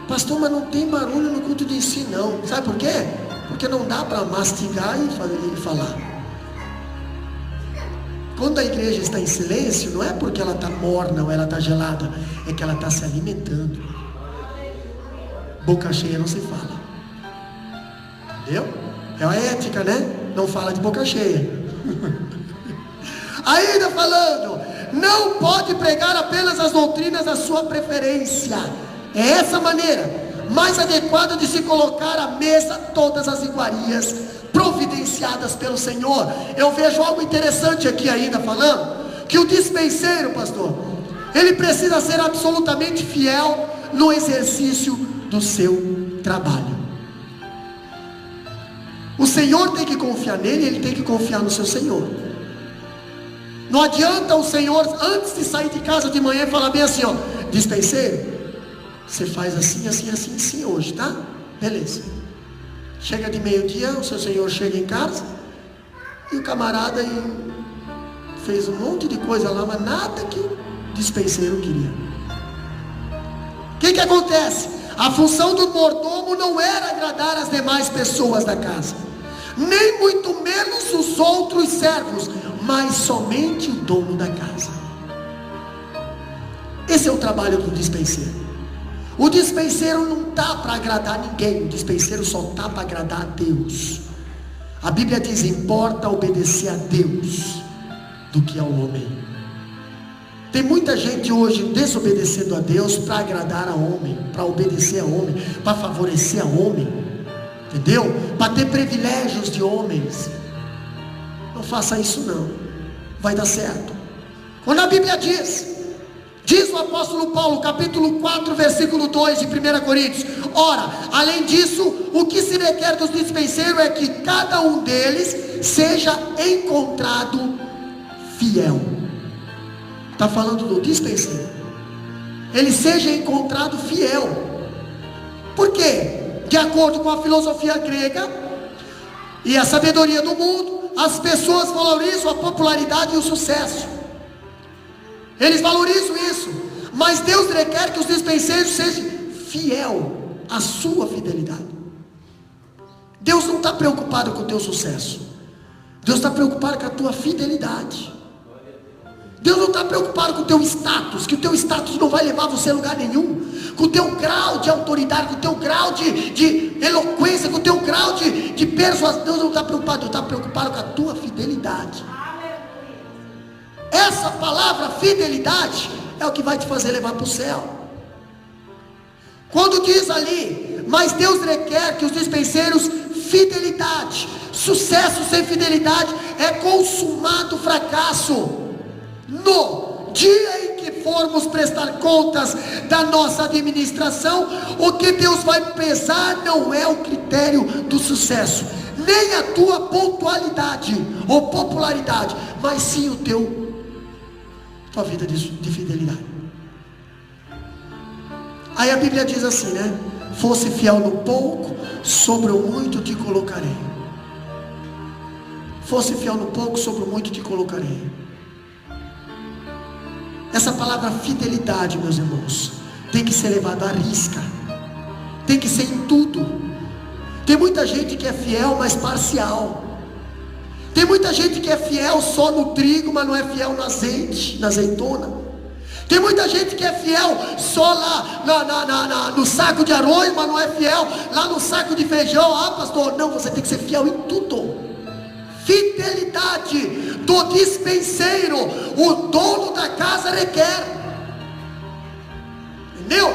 pastor, mas não tem barulho no culto de ensino não. Sabe por quê? Porque não dá para mastigar e falar. Quando a igreja está em silêncio, não é porque ela está morna ou ela está gelada, é que ela está se alimentando. Boca cheia não se fala. Entendeu? É a ética, né? Não fala de boca cheia. Ainda falando, não pode pregar apenas as doutrinas da sua preferência. É essa maneira mais adequada de se colocar à mesa todas as iguarias providenciadas pelo Senhor. Eu vejo algo interessante aqui ainda falando, que o dispenseiro, pastor, ele precisa ser absolutamente fiel no exercício do seu trabalho. O Senhor tem que confiar nele, ele tem que confiar no seu Senhor. Não adianta o Senhor, antes de sair de casa de manhã, falar bem assim, ó: dispenseiro, você faz assim, assim, assim, assim hoje, tá? Beleza. Chega de meio-dia, o seu Senhor chega em casa, e o camarada fez um monte de coisa lá, mas nada que o dispenseiro queria. O que acontece? A função do mordomo não era agradar as demais pessoas da casa, nem muito menos os outros servos, mas somente o dono da casa. Esse é o trabalho do dispenseiro. O dispenseiro não está para agradar ninguém, o dispenseiro só está para agradar a Deus. A Bíblia diz: importa obedecer a Deus do que ao homem. Tem muita gente hoje desobedecendo a Deus para agradar a homem, para obedecer a homem, para favorecer a homem, entendeu? Para ter privilégios de homens. Não faça isso não, vai dar certo. Quando a Bíblia diz o apóstolo Paulo, capítulo 4, versículo 2 de 1 Coríntios: ora, além disso, o que se requer dos dispenseiros é que cada um deles seja encontrado fiel. Está falando do dispenseiro. Ele seja encontrado fiel. Por quê? De acordo com a filosofia grega e a sabedoria do mundo, as pessoas valorizam a popularidade e o sucesso. Eles valorizam isso. Mas Deus requer que os dispenseiros sejam fiel à sua fidelidade. Deus não está preocupado com o teu sucesso. Deus está preocupado com a tua fidelidade. Deus não está preocupado com o teu status, que o teu status não vai levar você a lugar nenhum, com o teu grau de autoridade, com o teu grau de eloquência, com o teu grau de persuasão. Deus não está preocupado, Deus está preocupado com a tua fidelidade. Essa palavra fidelidade é o que vai te fazer levar para o céu. Quando diz ali: mas Deus requer que os dispenseiros fidelidade. Sucesso sem fidelidade é consumado fracasso. No dia em que formos prestar contas da nossa administração, o que Deus vai pesar não é o critério do sucesso, nem a tua pontualidade ou popularidade, mas sim tua vida de fidelidade. Aí a Bíblia diz assim, né? Fosse fiel no pouco, sobre o muito te colocarei. Fosse fiel no pouco, sobre o muito te colocarei. Essa palavra fidelidade, meus irmãos, tem que ser levada à risca. Tem que ser em tudo. Tem muita gente que é fiel, mas parcial. Tem muita gente que é fiel só no trigo, mas não é fiel no azeite, na azeitona. Tem muita gente que é fiel só lá no saco de arroz, mas não é fiel lá no saco de feijão. Ah, pastor, não, você tem que ser fiel em tudo. Fidelidade do dispenseiro, o dono da casa requer. Entendeu?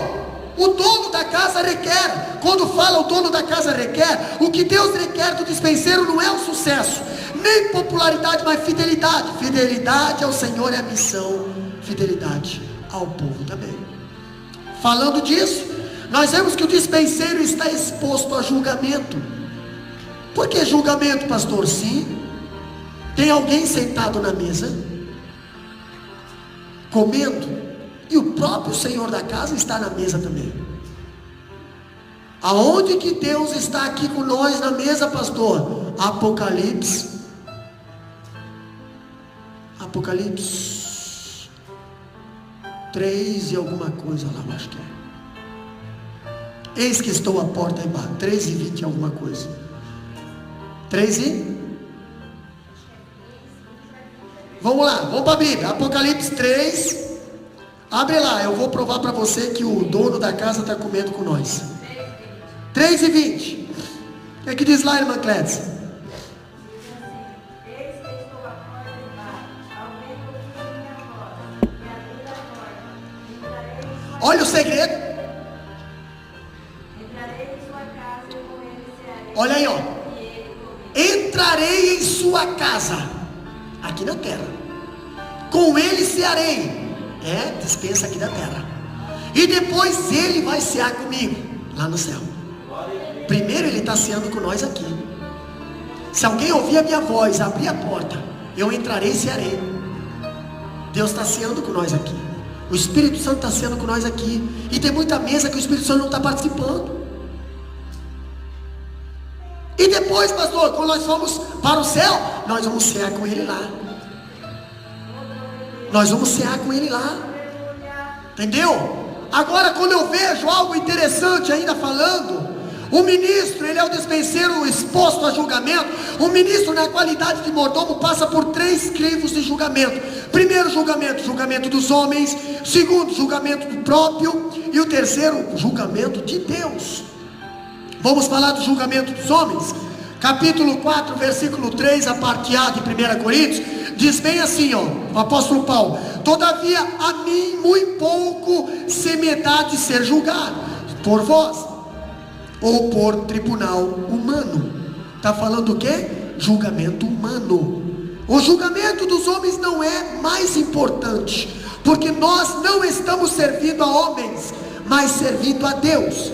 O dono da casa requer. Quando fala o dono da casa requer, o que Deus requer do dispenseiro não é o sucesso, nem popularidade, mas fidelidade. Fidelidade ao Senhor é a missão, fidelidade ao povo também. Falando disso, nós vemos que o dispenseiro está exposto a julgamento. Por que julgamento, pastor? Sim, tem alguém sentado na mesa, comendo, e o próprio Senhor da casa está na mesa também. Aonde que Deus está aqui com nós na mesa, pastor? Apocalipse 3 e alguma coisa lá, eu acho que é. Eis que estou à porta e bato. 3 e 20 alguma coisa. 3 e... Vamos lá, vamos para a Bíblia. Apocalipse 3. Abre lá, eu vou provar para você que o dono da casa está comendo com nós. 3 e 20. O que diz lá, irmã Clédia? Olha o segredo. Olha aí, ó. sua casa, aqui na terra. Com ele cearei, dispensa aqui da terra. E depois ele vai cear comigo, lá no céu. Primeiro ele está ceando com nós aqui. Se alguém ouvir a minha voz, abrir a porta, eu entrarei e cearei. Deus está ceando com nós aqui. O Espírito Santo está ceando com nós aqui. E tem muita mesa que o Espírito Santo não está participando. E depois, pastor, quando nós formos para o céu, nós vamos cear com ele lá. Nós vamos cear com ele lá. Entendeu? Agora, quando eu vejo algo interessante ainda falando, o ministro, ele é o despenseiro exposto a julgamento. O ministro, na qualidade de mordomo, passa por 3 crivos de julgamento. Primeiro julgamento, julgamento dos homens. Segundo, julgamento do próprio. E o terceiro, julgamento de Deus. Vamos falar do julgamento dos homens. Capítulo 4, versículo 3, a parte A de 1 Coríntios, diz bem assim, o apóstolo Paulo: todavia a mim muito pouco se me dá de ser julgado por vós, ou por tribunal humano. Está falando o quê? Julgamento humano. O julgamento dos homens não é mais importante, porque nós não estamos servindo a homens, mas servindo a Deus.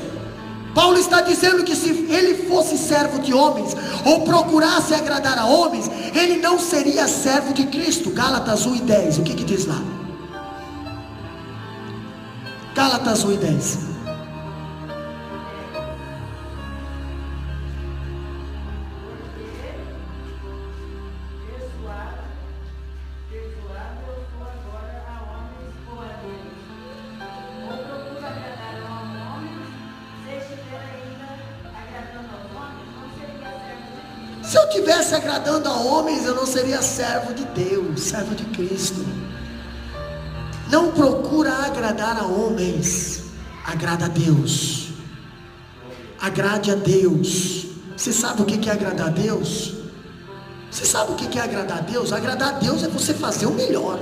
Paulo está dizendo que se ele fosse servo de homens, ou procurasse agradar a homens, ele não seria servo de Cristo. Gálatas 1:10, o que diz lá? Gálatas 1:10. Se eu estivesse agradando a homens, eu não seria servo de Deus, servo de Cristo. Não procura agradar a homens, agrada a Deus. Agrade a Deus. Você sabe o que é agradar a Deus? Você sabe o que é agradar a Deus? Agradar a Deus é você fazer o melhor.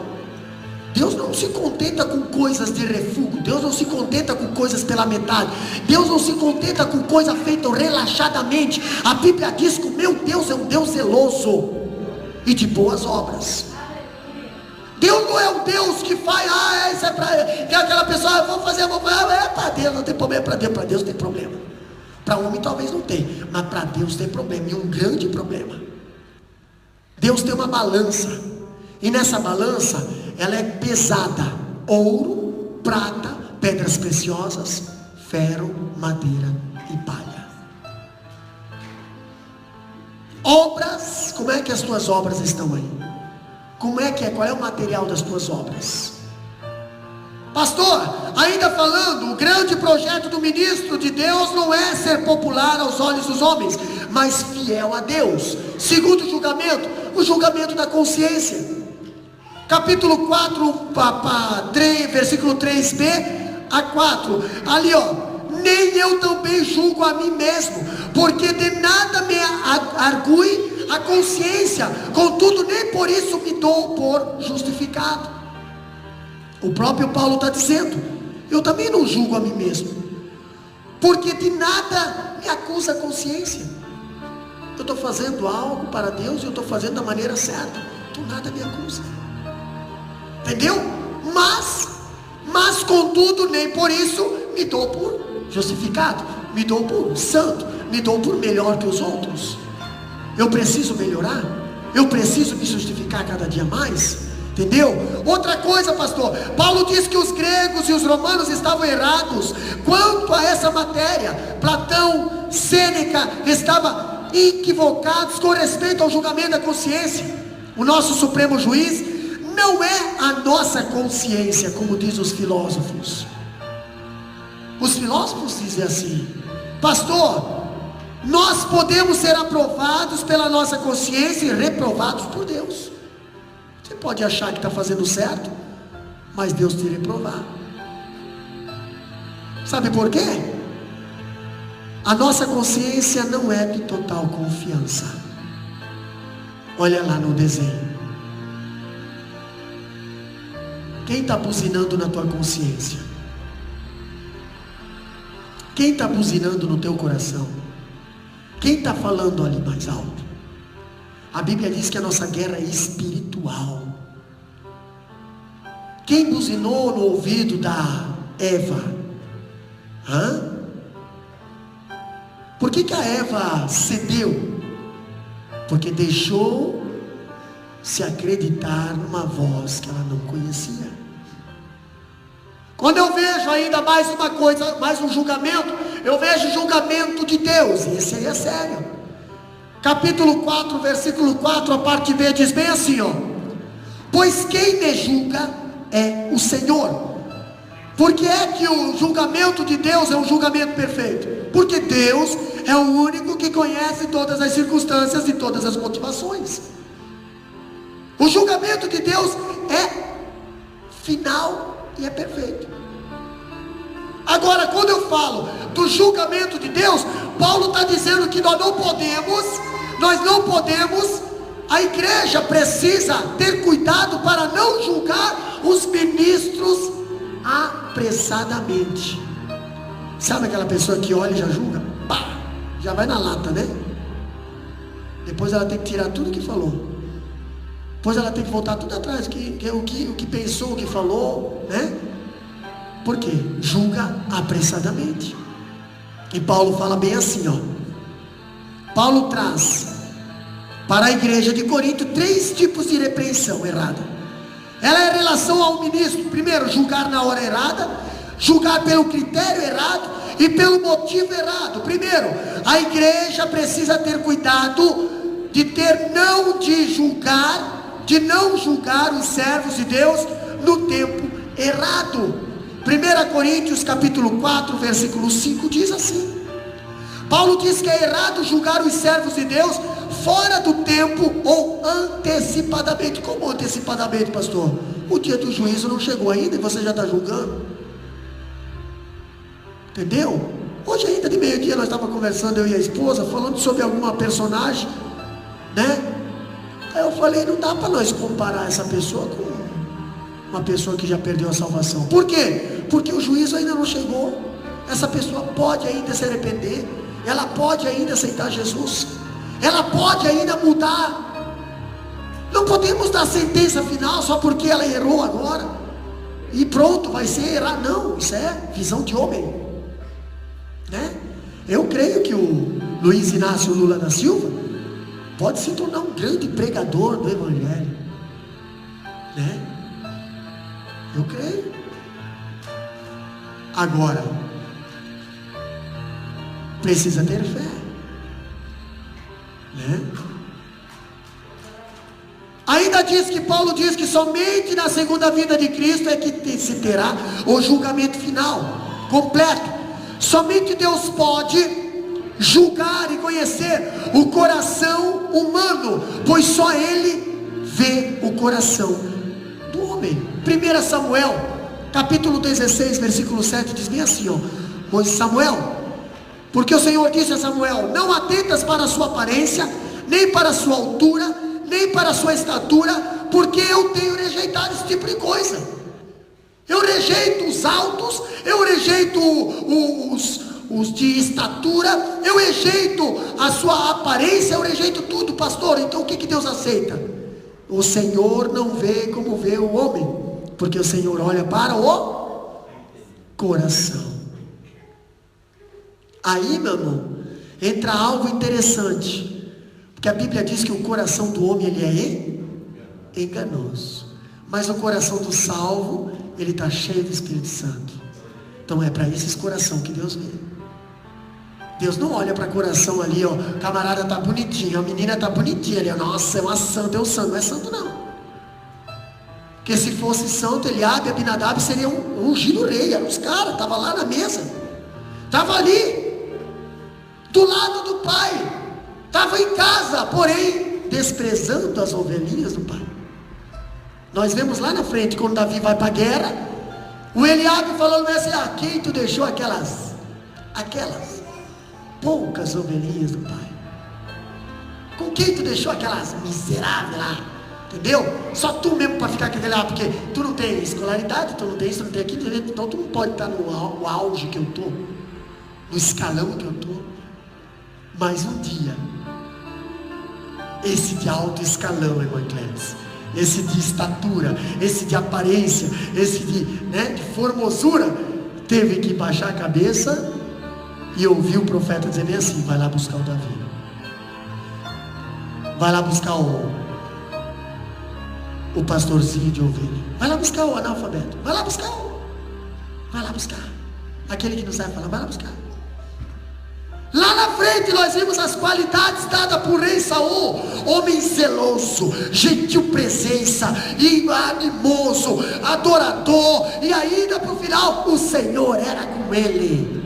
Deus não se contenta com coisas de refúgio. Deus não se contenta com coisas pela metade. Deus não se contenta com coisa feita relaxadamente. A Bíblia diz que o meu Deus é um Deus zeloso e de boas obras. Deus não é um Deus que faz, isso é para que aquela pessoa, eu vou fazer, é para Deus, não tem problema. Para Deus tem problema. Para homem talvez não tem, mas para Deus tem problema, e um grande problema. Deus tem uma balança, e nessa balança ela é pesada: ouro, prata, pedras preciosas, ferro, madeira e palha. Obras, como é que as tuas obras estão aí? Como é que é? Qual é o material das tuas obras? Pastor, ainda falando, o grande projeto do ministro de Deus não é ser popular aos olhos dos homens, mas fiel a Deus. Segundo julgamento, o julgamento da consciência. Capítulo 4, 3, versículo 3b a 4. Ali nem eu também julgo a mim mesmo, porque de nada me argue a consciência, contudo nem por isso me dou por justificado. O próprio Paulo está dizendo: eu também não julgo a mim mesmo, porque de nada me acusa a consciência. Eu estou fazendo algo para Deus e eu estou fazendo da maneira certa, então nada me acusa. Entendeu? Mas contudo nem por isso me dou por justificado, me dou por santo, me dou por melhor que os outros. Eu preciso melhorar, eu preciso me justificar cada dia mais. Entendeu? Outra coisa, pastor, Paulo diz que os gregos e os romanos estavam errados quanto a essa matéria. Platão, Sêneca estavam equivocados com respeito ao julgamento da consciência. O nosso supremo juiz não é a nossa consciência, como diz os filósofos. Os filósofos dizem assim: pastor, nós podemos ser aprovados pela nossa consciência e reprovados por Deus. Você pode achar que está fazendo certo, mas Deus te reprovar. Sabe por quê? A nossa consciência não é de total confiança. Olha lá no desenho. Quem está buzinando na tua consciência? Quem está buzinando no teu coração? Quem está falando ali mais alto? A Bíblia diz que a nossa guerra é espiritual. Quem buzinou no ouvido da Eva? Por que a Eva cedeu? Porque deixou se acreditar numa voz que ela não conhecia. Quando eu vejo ainda mais uma coisa, mais um julgamento, eu vejo o julgamento de Deus, e esse aí é sério. Capítulo 4, versículo 4, a parte B diz bem assim, pois quem me julga é o Senhor. Por que é que o julgamento de Deus é um julgamento perfeito? Porque Deus é o único que conhece todas as circunstâncias e todas as motivações. O julgamento de Deus é final e é perfeito. Agora, quando eu falo do julgamento de Deus, Paulo está dizendo que nós não podemos, a igreja precisa ter cuidado para não julgar os ministros apressadamente. Sabe aquela pessoa que olha e já julga? Pá, já vai na lata, né? Depois ela tem que tirar tudo que falou. Depois ela tem que voltar tudo atrás, o que pensou, o que falou, né? Por quê? Julga apressadamente. E Paulo fala bem assim, Paulo traz para a igreja de Corinto 3 tipos de repreensão errada. Ela é em relação ao ministro. Primeiro, julgar na hora errada, julgar pelo critério errado e pelo motivo errado. Primeiro, a igreja precisa ter cuidado de não julgar os servos de Deus no tempo errado. 1 Coríntios capítulo 4, versículo 5 diz assim: Paulo diz que é errado julgar os servos de Deus fora do tempo ou antecipadamente. Como antecipadamente, pastor? O dia do juízo não chegou ainda e você já está julgando. Entendeu? Hoje ainda de meio-dia nós estávamos conversando, eu e a esposa, falando sobre alguma personagem, né? Aí eu falei, não dá para nós comparar essa pessoa com uma pessoa que já perdeu a salvação. Por quê? Porque o juízo ainda não chegou. Essa pessoa pode ainda se arrepender, ela pode ainda aceitar Jesus, ela pode ainda mudar. Não podemos dar sentença final só porque ela errou agora e pronto, vai ser errar. Não, isso é visão de homem, né? Eu creio que o Luiz Inácio Lula da Silva pode se tornar um grande pregador do Evangelho, né? Eu creio. Agora, precisa ter fé, né? Ainda diz que Paulo diz que somente na segunda vinda de Cristo é que se terá o julgamento final, completo. Somente Deus pode julgar e conhecer o coração humano, pois só Ele vê o coração do homem. 1 Samuel, capítulo 16, versículo 7, diz bem assim, pois Samuel, porque o Senhor disse a Samuel, não atentas para a sua aparência, nem para a sua altura, nem para a sua estatura, porque eu tenho rejeitado esse tipo de coisa. Eu rejeito os altos, eu rejeito os de estatura, eu rejeito a sua aparência, eu rejeito tudo, pastor. Então o que Deus aceita? O Senhor não vê como vê o homem, porque o Senhor olha para o coração. Aí, meu irmão, entra algo interessante, porque a Bíblia diz que o coração do homem ele é enganoso, mas o coração do salvo ele está cheio do Espírito Santo. Então é para esses coração que Deus vê. Deus não olha para coração ali, camarada tá bonitinho, a menina tá bonitinha ali, nossa, é uma santa, é um santo. Não é santo não, porque se fosse santo, Eliabe e Abinadab seriam um ungido rei, eram os caras, estavam lá na mesa, estavam ali do lado do pai, estavam em casa, porém desprezando as ovelhinhas do pai. Nós vemos lá na frente, quando Davi vai para a guerra, o Eliabe falando assim, quem tu deixou aquelas poucas ovelhinhas do pai? Com quem tu deixou aquelas miseráveis lá? Entendeu? Só tu mesmo para ficar com aquele lá, porque tu não tem escolaridade, tu não tem isso, tu não tem aquilo, então tu não pode estar no auge que eu estou, no escalão que eu estou. Mas um dia esse de alto escalão, irmão Cleves, esse de estatura, esse de aparência, esse de formosura, teve que baixar a cabeça e ouvir o profeta dizer bem assim: vai lá buscar o Davi, vai lá buscar o pastorzinho de ovelha, vai lá buscar o analfabeto, vai lá buscar aquele que não sabe falar, vai lá buscar. Lá na frente nós vimos as qualidades dadas por rei Saul: homem zeloso, gentil presença, e animoso, adorador, e ainda para o final, o Senhor era com ele.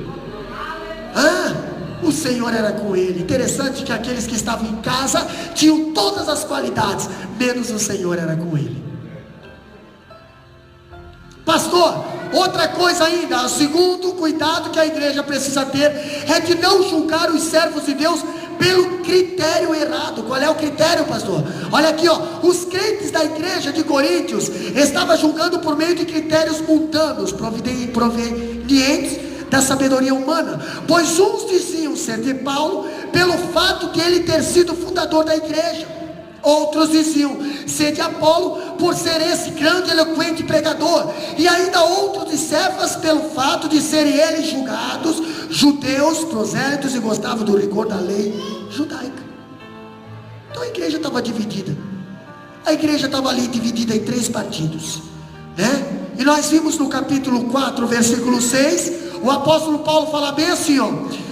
O Senhor era com ele. Interessante que aqueles que estavam em casa tinham todas as qualidades, menos o Senhor era com ele. Pastor, outra coisa ainda, o segundo cuidado que a igreja precisa ter é de não julgar os servos de Deus pelo critério errado. Qual é o critério, pastor? Olha aqui, os crentes da igreja de Coríntios estavam julgando por meio de critérios mundanos, provenientes da sabedoria humana, pois uns diziam ser de Paulo pelo fato de ele ter sido fundador da igreja, outros diziam ser de Apolo por ser esse grande eloquente pregador, e ainda outros de Cefas pelo fato de serem eles julgados judeus, prosélitos, e gostavam do rigor da lei judaica. Então a igreja estava dividida, a igreja estava ali dividida em 3 partidos, né? E nós vimos no capítulo 4, versículo 6, o apóstolo Paulo fala bem assim: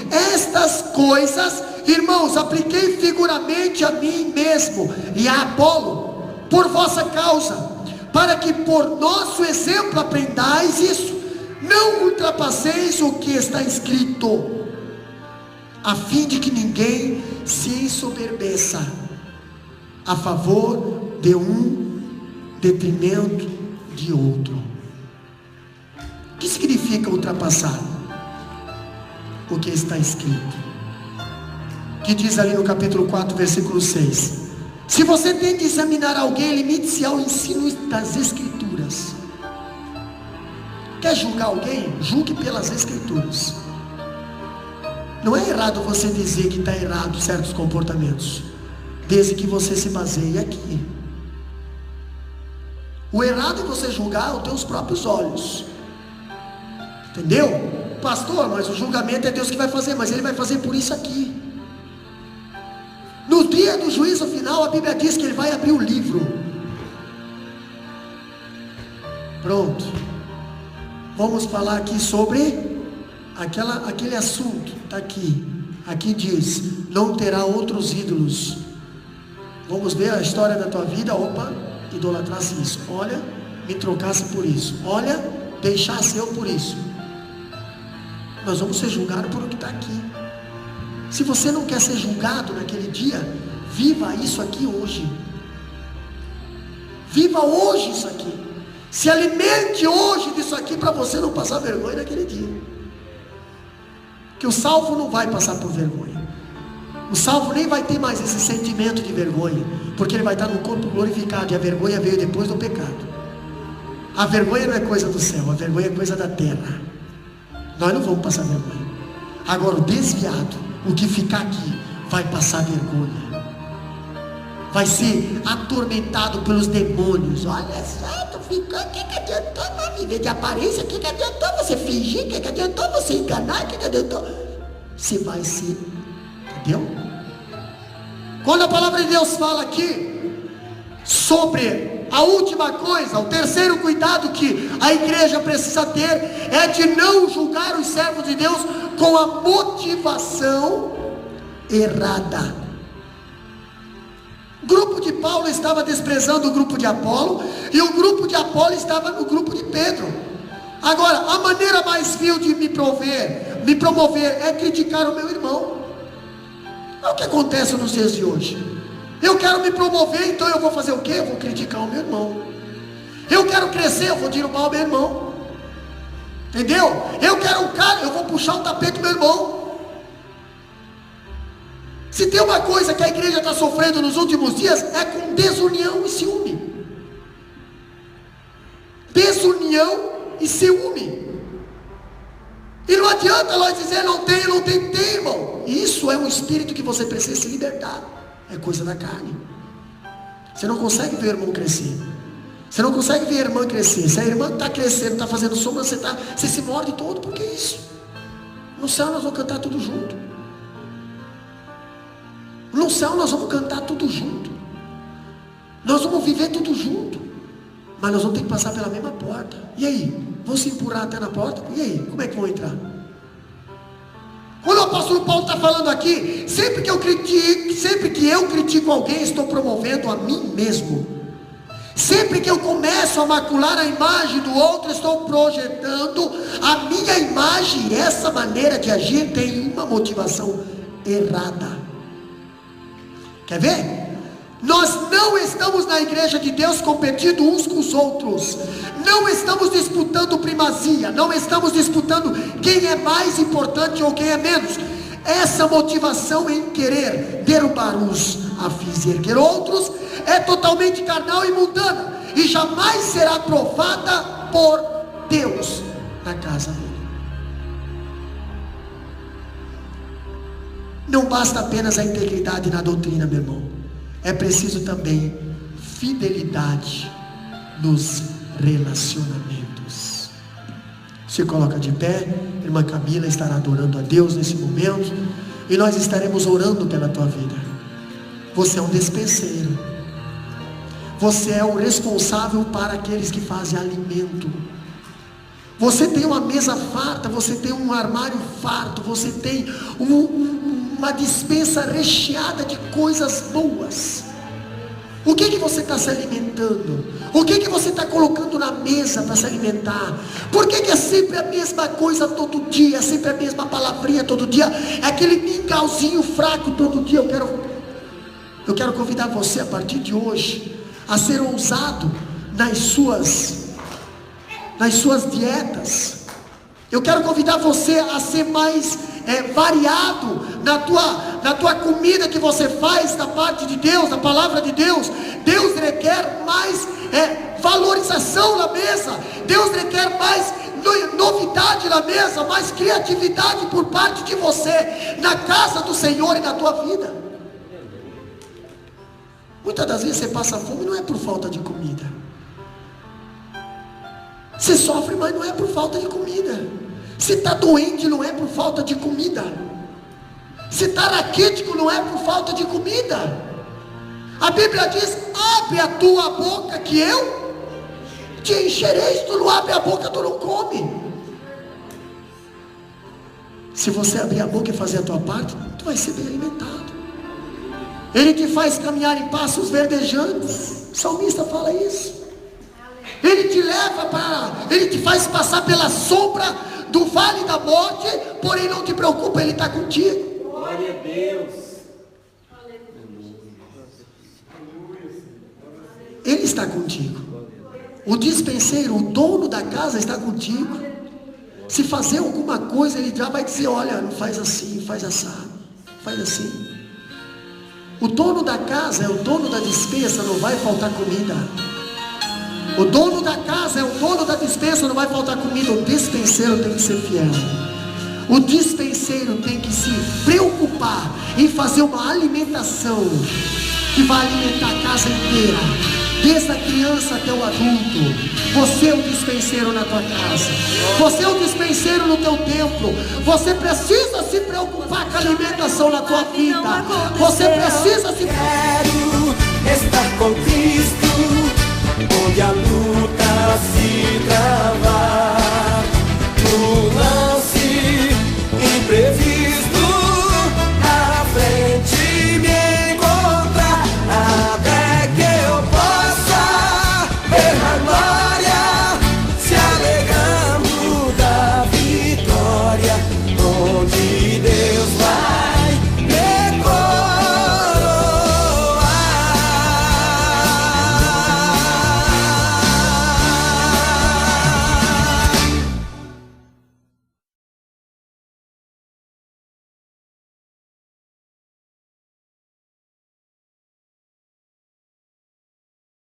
estas coisas, irmãos, apliquei figuramente a mim mesmo e a Apolo por vossa causa, para que por nosso exemplo aprendais isso, não ultrapasseis o que está escrito, a fim de que ninguém se ensoberbeça a favor de um detrimento de outro. O que significa ultrapassar? O que está escrito, que diz ali no capítulo 4, versículo 6: se você tem de examinar alguém, limite-se ao ensino das escrituras. Quer julgar alguém? Julgue pelas escrituras. Não é errado você dizer que está errado certos comportamentos, desde que você se baseie aqui. O errado é você julgar aos teus próprios olhos, entendeu? Pastor, mas o julgamento é Deus que vai fazer, mas Ele vai fazer por isso aqui. No dia do juízo final, a Bíblia diz que Ele vai abrir o livro. Pronto. Vamos falar aqui sobre aquele assunto. Está aqui. Aqui diz: não terá outros ídolos. Vamos ver a história da tua vida. Opa, idolatrasse isso. Olha, me trocasse por isso. Olha, deixasse eu por isso. Nós vamos ser julgados por o que está aqui. Se você não quer ser julgado naquele dia, viva isso aqui hoje. Viva hoje isso aqui. Se alimente hoje disso aqui, para você não passar vergonha naquele dia. Que o salvo não vai passar por vergonha. O salvo nem vai ter mais esse sentimento de vergonha, porque ele vai estar no corpo glorificado, e a vergonha veio depois do pecado. A vergonha não é coisa do céu, a vergonha é coisa da terra. Nós não vamos passar vergonha. Agora o desviado, o que ficar aqui, vai passar vergonha. Vai ser atormentado pelos demônios. Olha só, tu ficou, o que adiantou não viver de aparência? O que adiantou você fingir? O que adiantou você enganar? O que adiantou? Você vai ser, entendeu? Quando a palavra de Deus fala aqui sobre a última coisa, o terceiro cuidado que a igreja precisa ter é de não julgar os servos de Deus com a motivação errada. O grupo de Paulo estava desprezando o grupo de Apolo, e o grupo de Apolo estava no grupo de Pedro. Agora, a maneira mais vil de me promover é criticar o meu irmão. É o que acontece nos dias de hoje. Eu quero me promover, então eu vou fazer o quê? Eu vou criticar o meu irmão. Eu quero crescer, eu vou derrubar o meu irmão. Entendeu? Eu quero um cara, eu vou puxar o tapete do meu irmão. Se tem uma coisa que a igreja está sofrendo nos últimos dias, é com desunião e ciúme. Desunião e ciúme. E não adianta nós dizer não tem, irmão. Isso é um espírito que você precisa se libertar. é coisa da carne. Você não consegue ver o irmão crescer. Você não consegue ver a irmã crescer. Se a irmã está crescendo, está fazendo sombra, você se morde todo. Por que isso? No céu nós vamos cantar tudo junto. No céu nós vamos cantar tudo junto. Nós vamos viver tudo junto. Mas nós vamos ter que passar pela mesma porta. E aí? Vão se empurrar até na porta? E aí? Como é que vão entrar? Quando o apóstolo Paulo está falando aqui, sempre que eu critico alguém, estou promovendo a mim mesmo. Sempre que eu começo a macular a imagem do outro, estou projetando a minha imagem. E essa maneira de agir tem uma motivação errada. Quer ver? Nós não estamos na igreja de Deus competindo uns com os outros. Não estamos disputando primazia. Não estamos disputando quem é mais importante ou quem é menos. Essa motivação em querer derrubar uns a fins de erguer outros é totalmente carnal e mundana, e jamais será aprovada por Deus na casa dele. Não basta apenas a integridade na doutrina, meu irmão. É preciso também fidelidade nos relacionamentos. Se coloca de pé, irmã Camila estará adorando a Deus nesse momento, e nós estaremos orando pela tua vida. Você é um despenseiro. Você é o responsável para aqueles que fazem alimento. Você tem uma mesa farta, você tem um armário farto, você tem uma despensa recheada de coisas boas. O que você está se alimentando? O que você está colocando na mesa para se alimentar? Por que é sempre a mesma coisa todo dia? É sempre a mesma palavrinha todo dia? É aquele mingauzinho fraco todo dia? Eu quero convidar você a partir de hoje a ser ousado nas suas dietas. Eu quero convidar você a ser mais variado na tua comida que você faz da parte de Deus, da palavra de Deus. Deus requer mais valorização na mesa. Deus requer mais novidade na mesa, mais criatividade por parte de você na casa do Senhor e na tua vida. Muitas das vezes você passa fome, não é por falta de comida. Você sofre, mas não é por falta de comida. Você está doente, não é por falta de comida. Você está raquítico, não é por falta de comida. A Bíblia diz: abre a tua boca que eu te encherei. Se tu não abre a boca, tu não come. Se você abrir a boca e fazer a tua parte, tu vai ser bem alimentado. Ele te faz caminhar em passos verdejantes. O salmista fala isso. Ele te faz passar pela sombra do vale da morte, porém não te preocupa, Ele está contigo. Glória a Deus. Ele está contigo. O dispenseiro, o dono da casa está contigo. Se fazer alguma coisa, Ele já vai dizer: olha, não faz assim, faz assado, faz assim. O dono da casa é o dono da despensa, não vai faltar comida. O dono da casa é o dono da despensa, não vai faltar comida. O dispenseiro tem que ser fiel. O dispenseiro tem que se preocupar em fazer uma alimentação que vai alimentar a casa inteira, desde a criança até o adulto. Você é o dispenseiro na tua casa. Você é o dispenseiro no teu templo. Você precisa se preocupar com a alimentação na tua vida. Você precisa se preocupar. Quero estar contigo.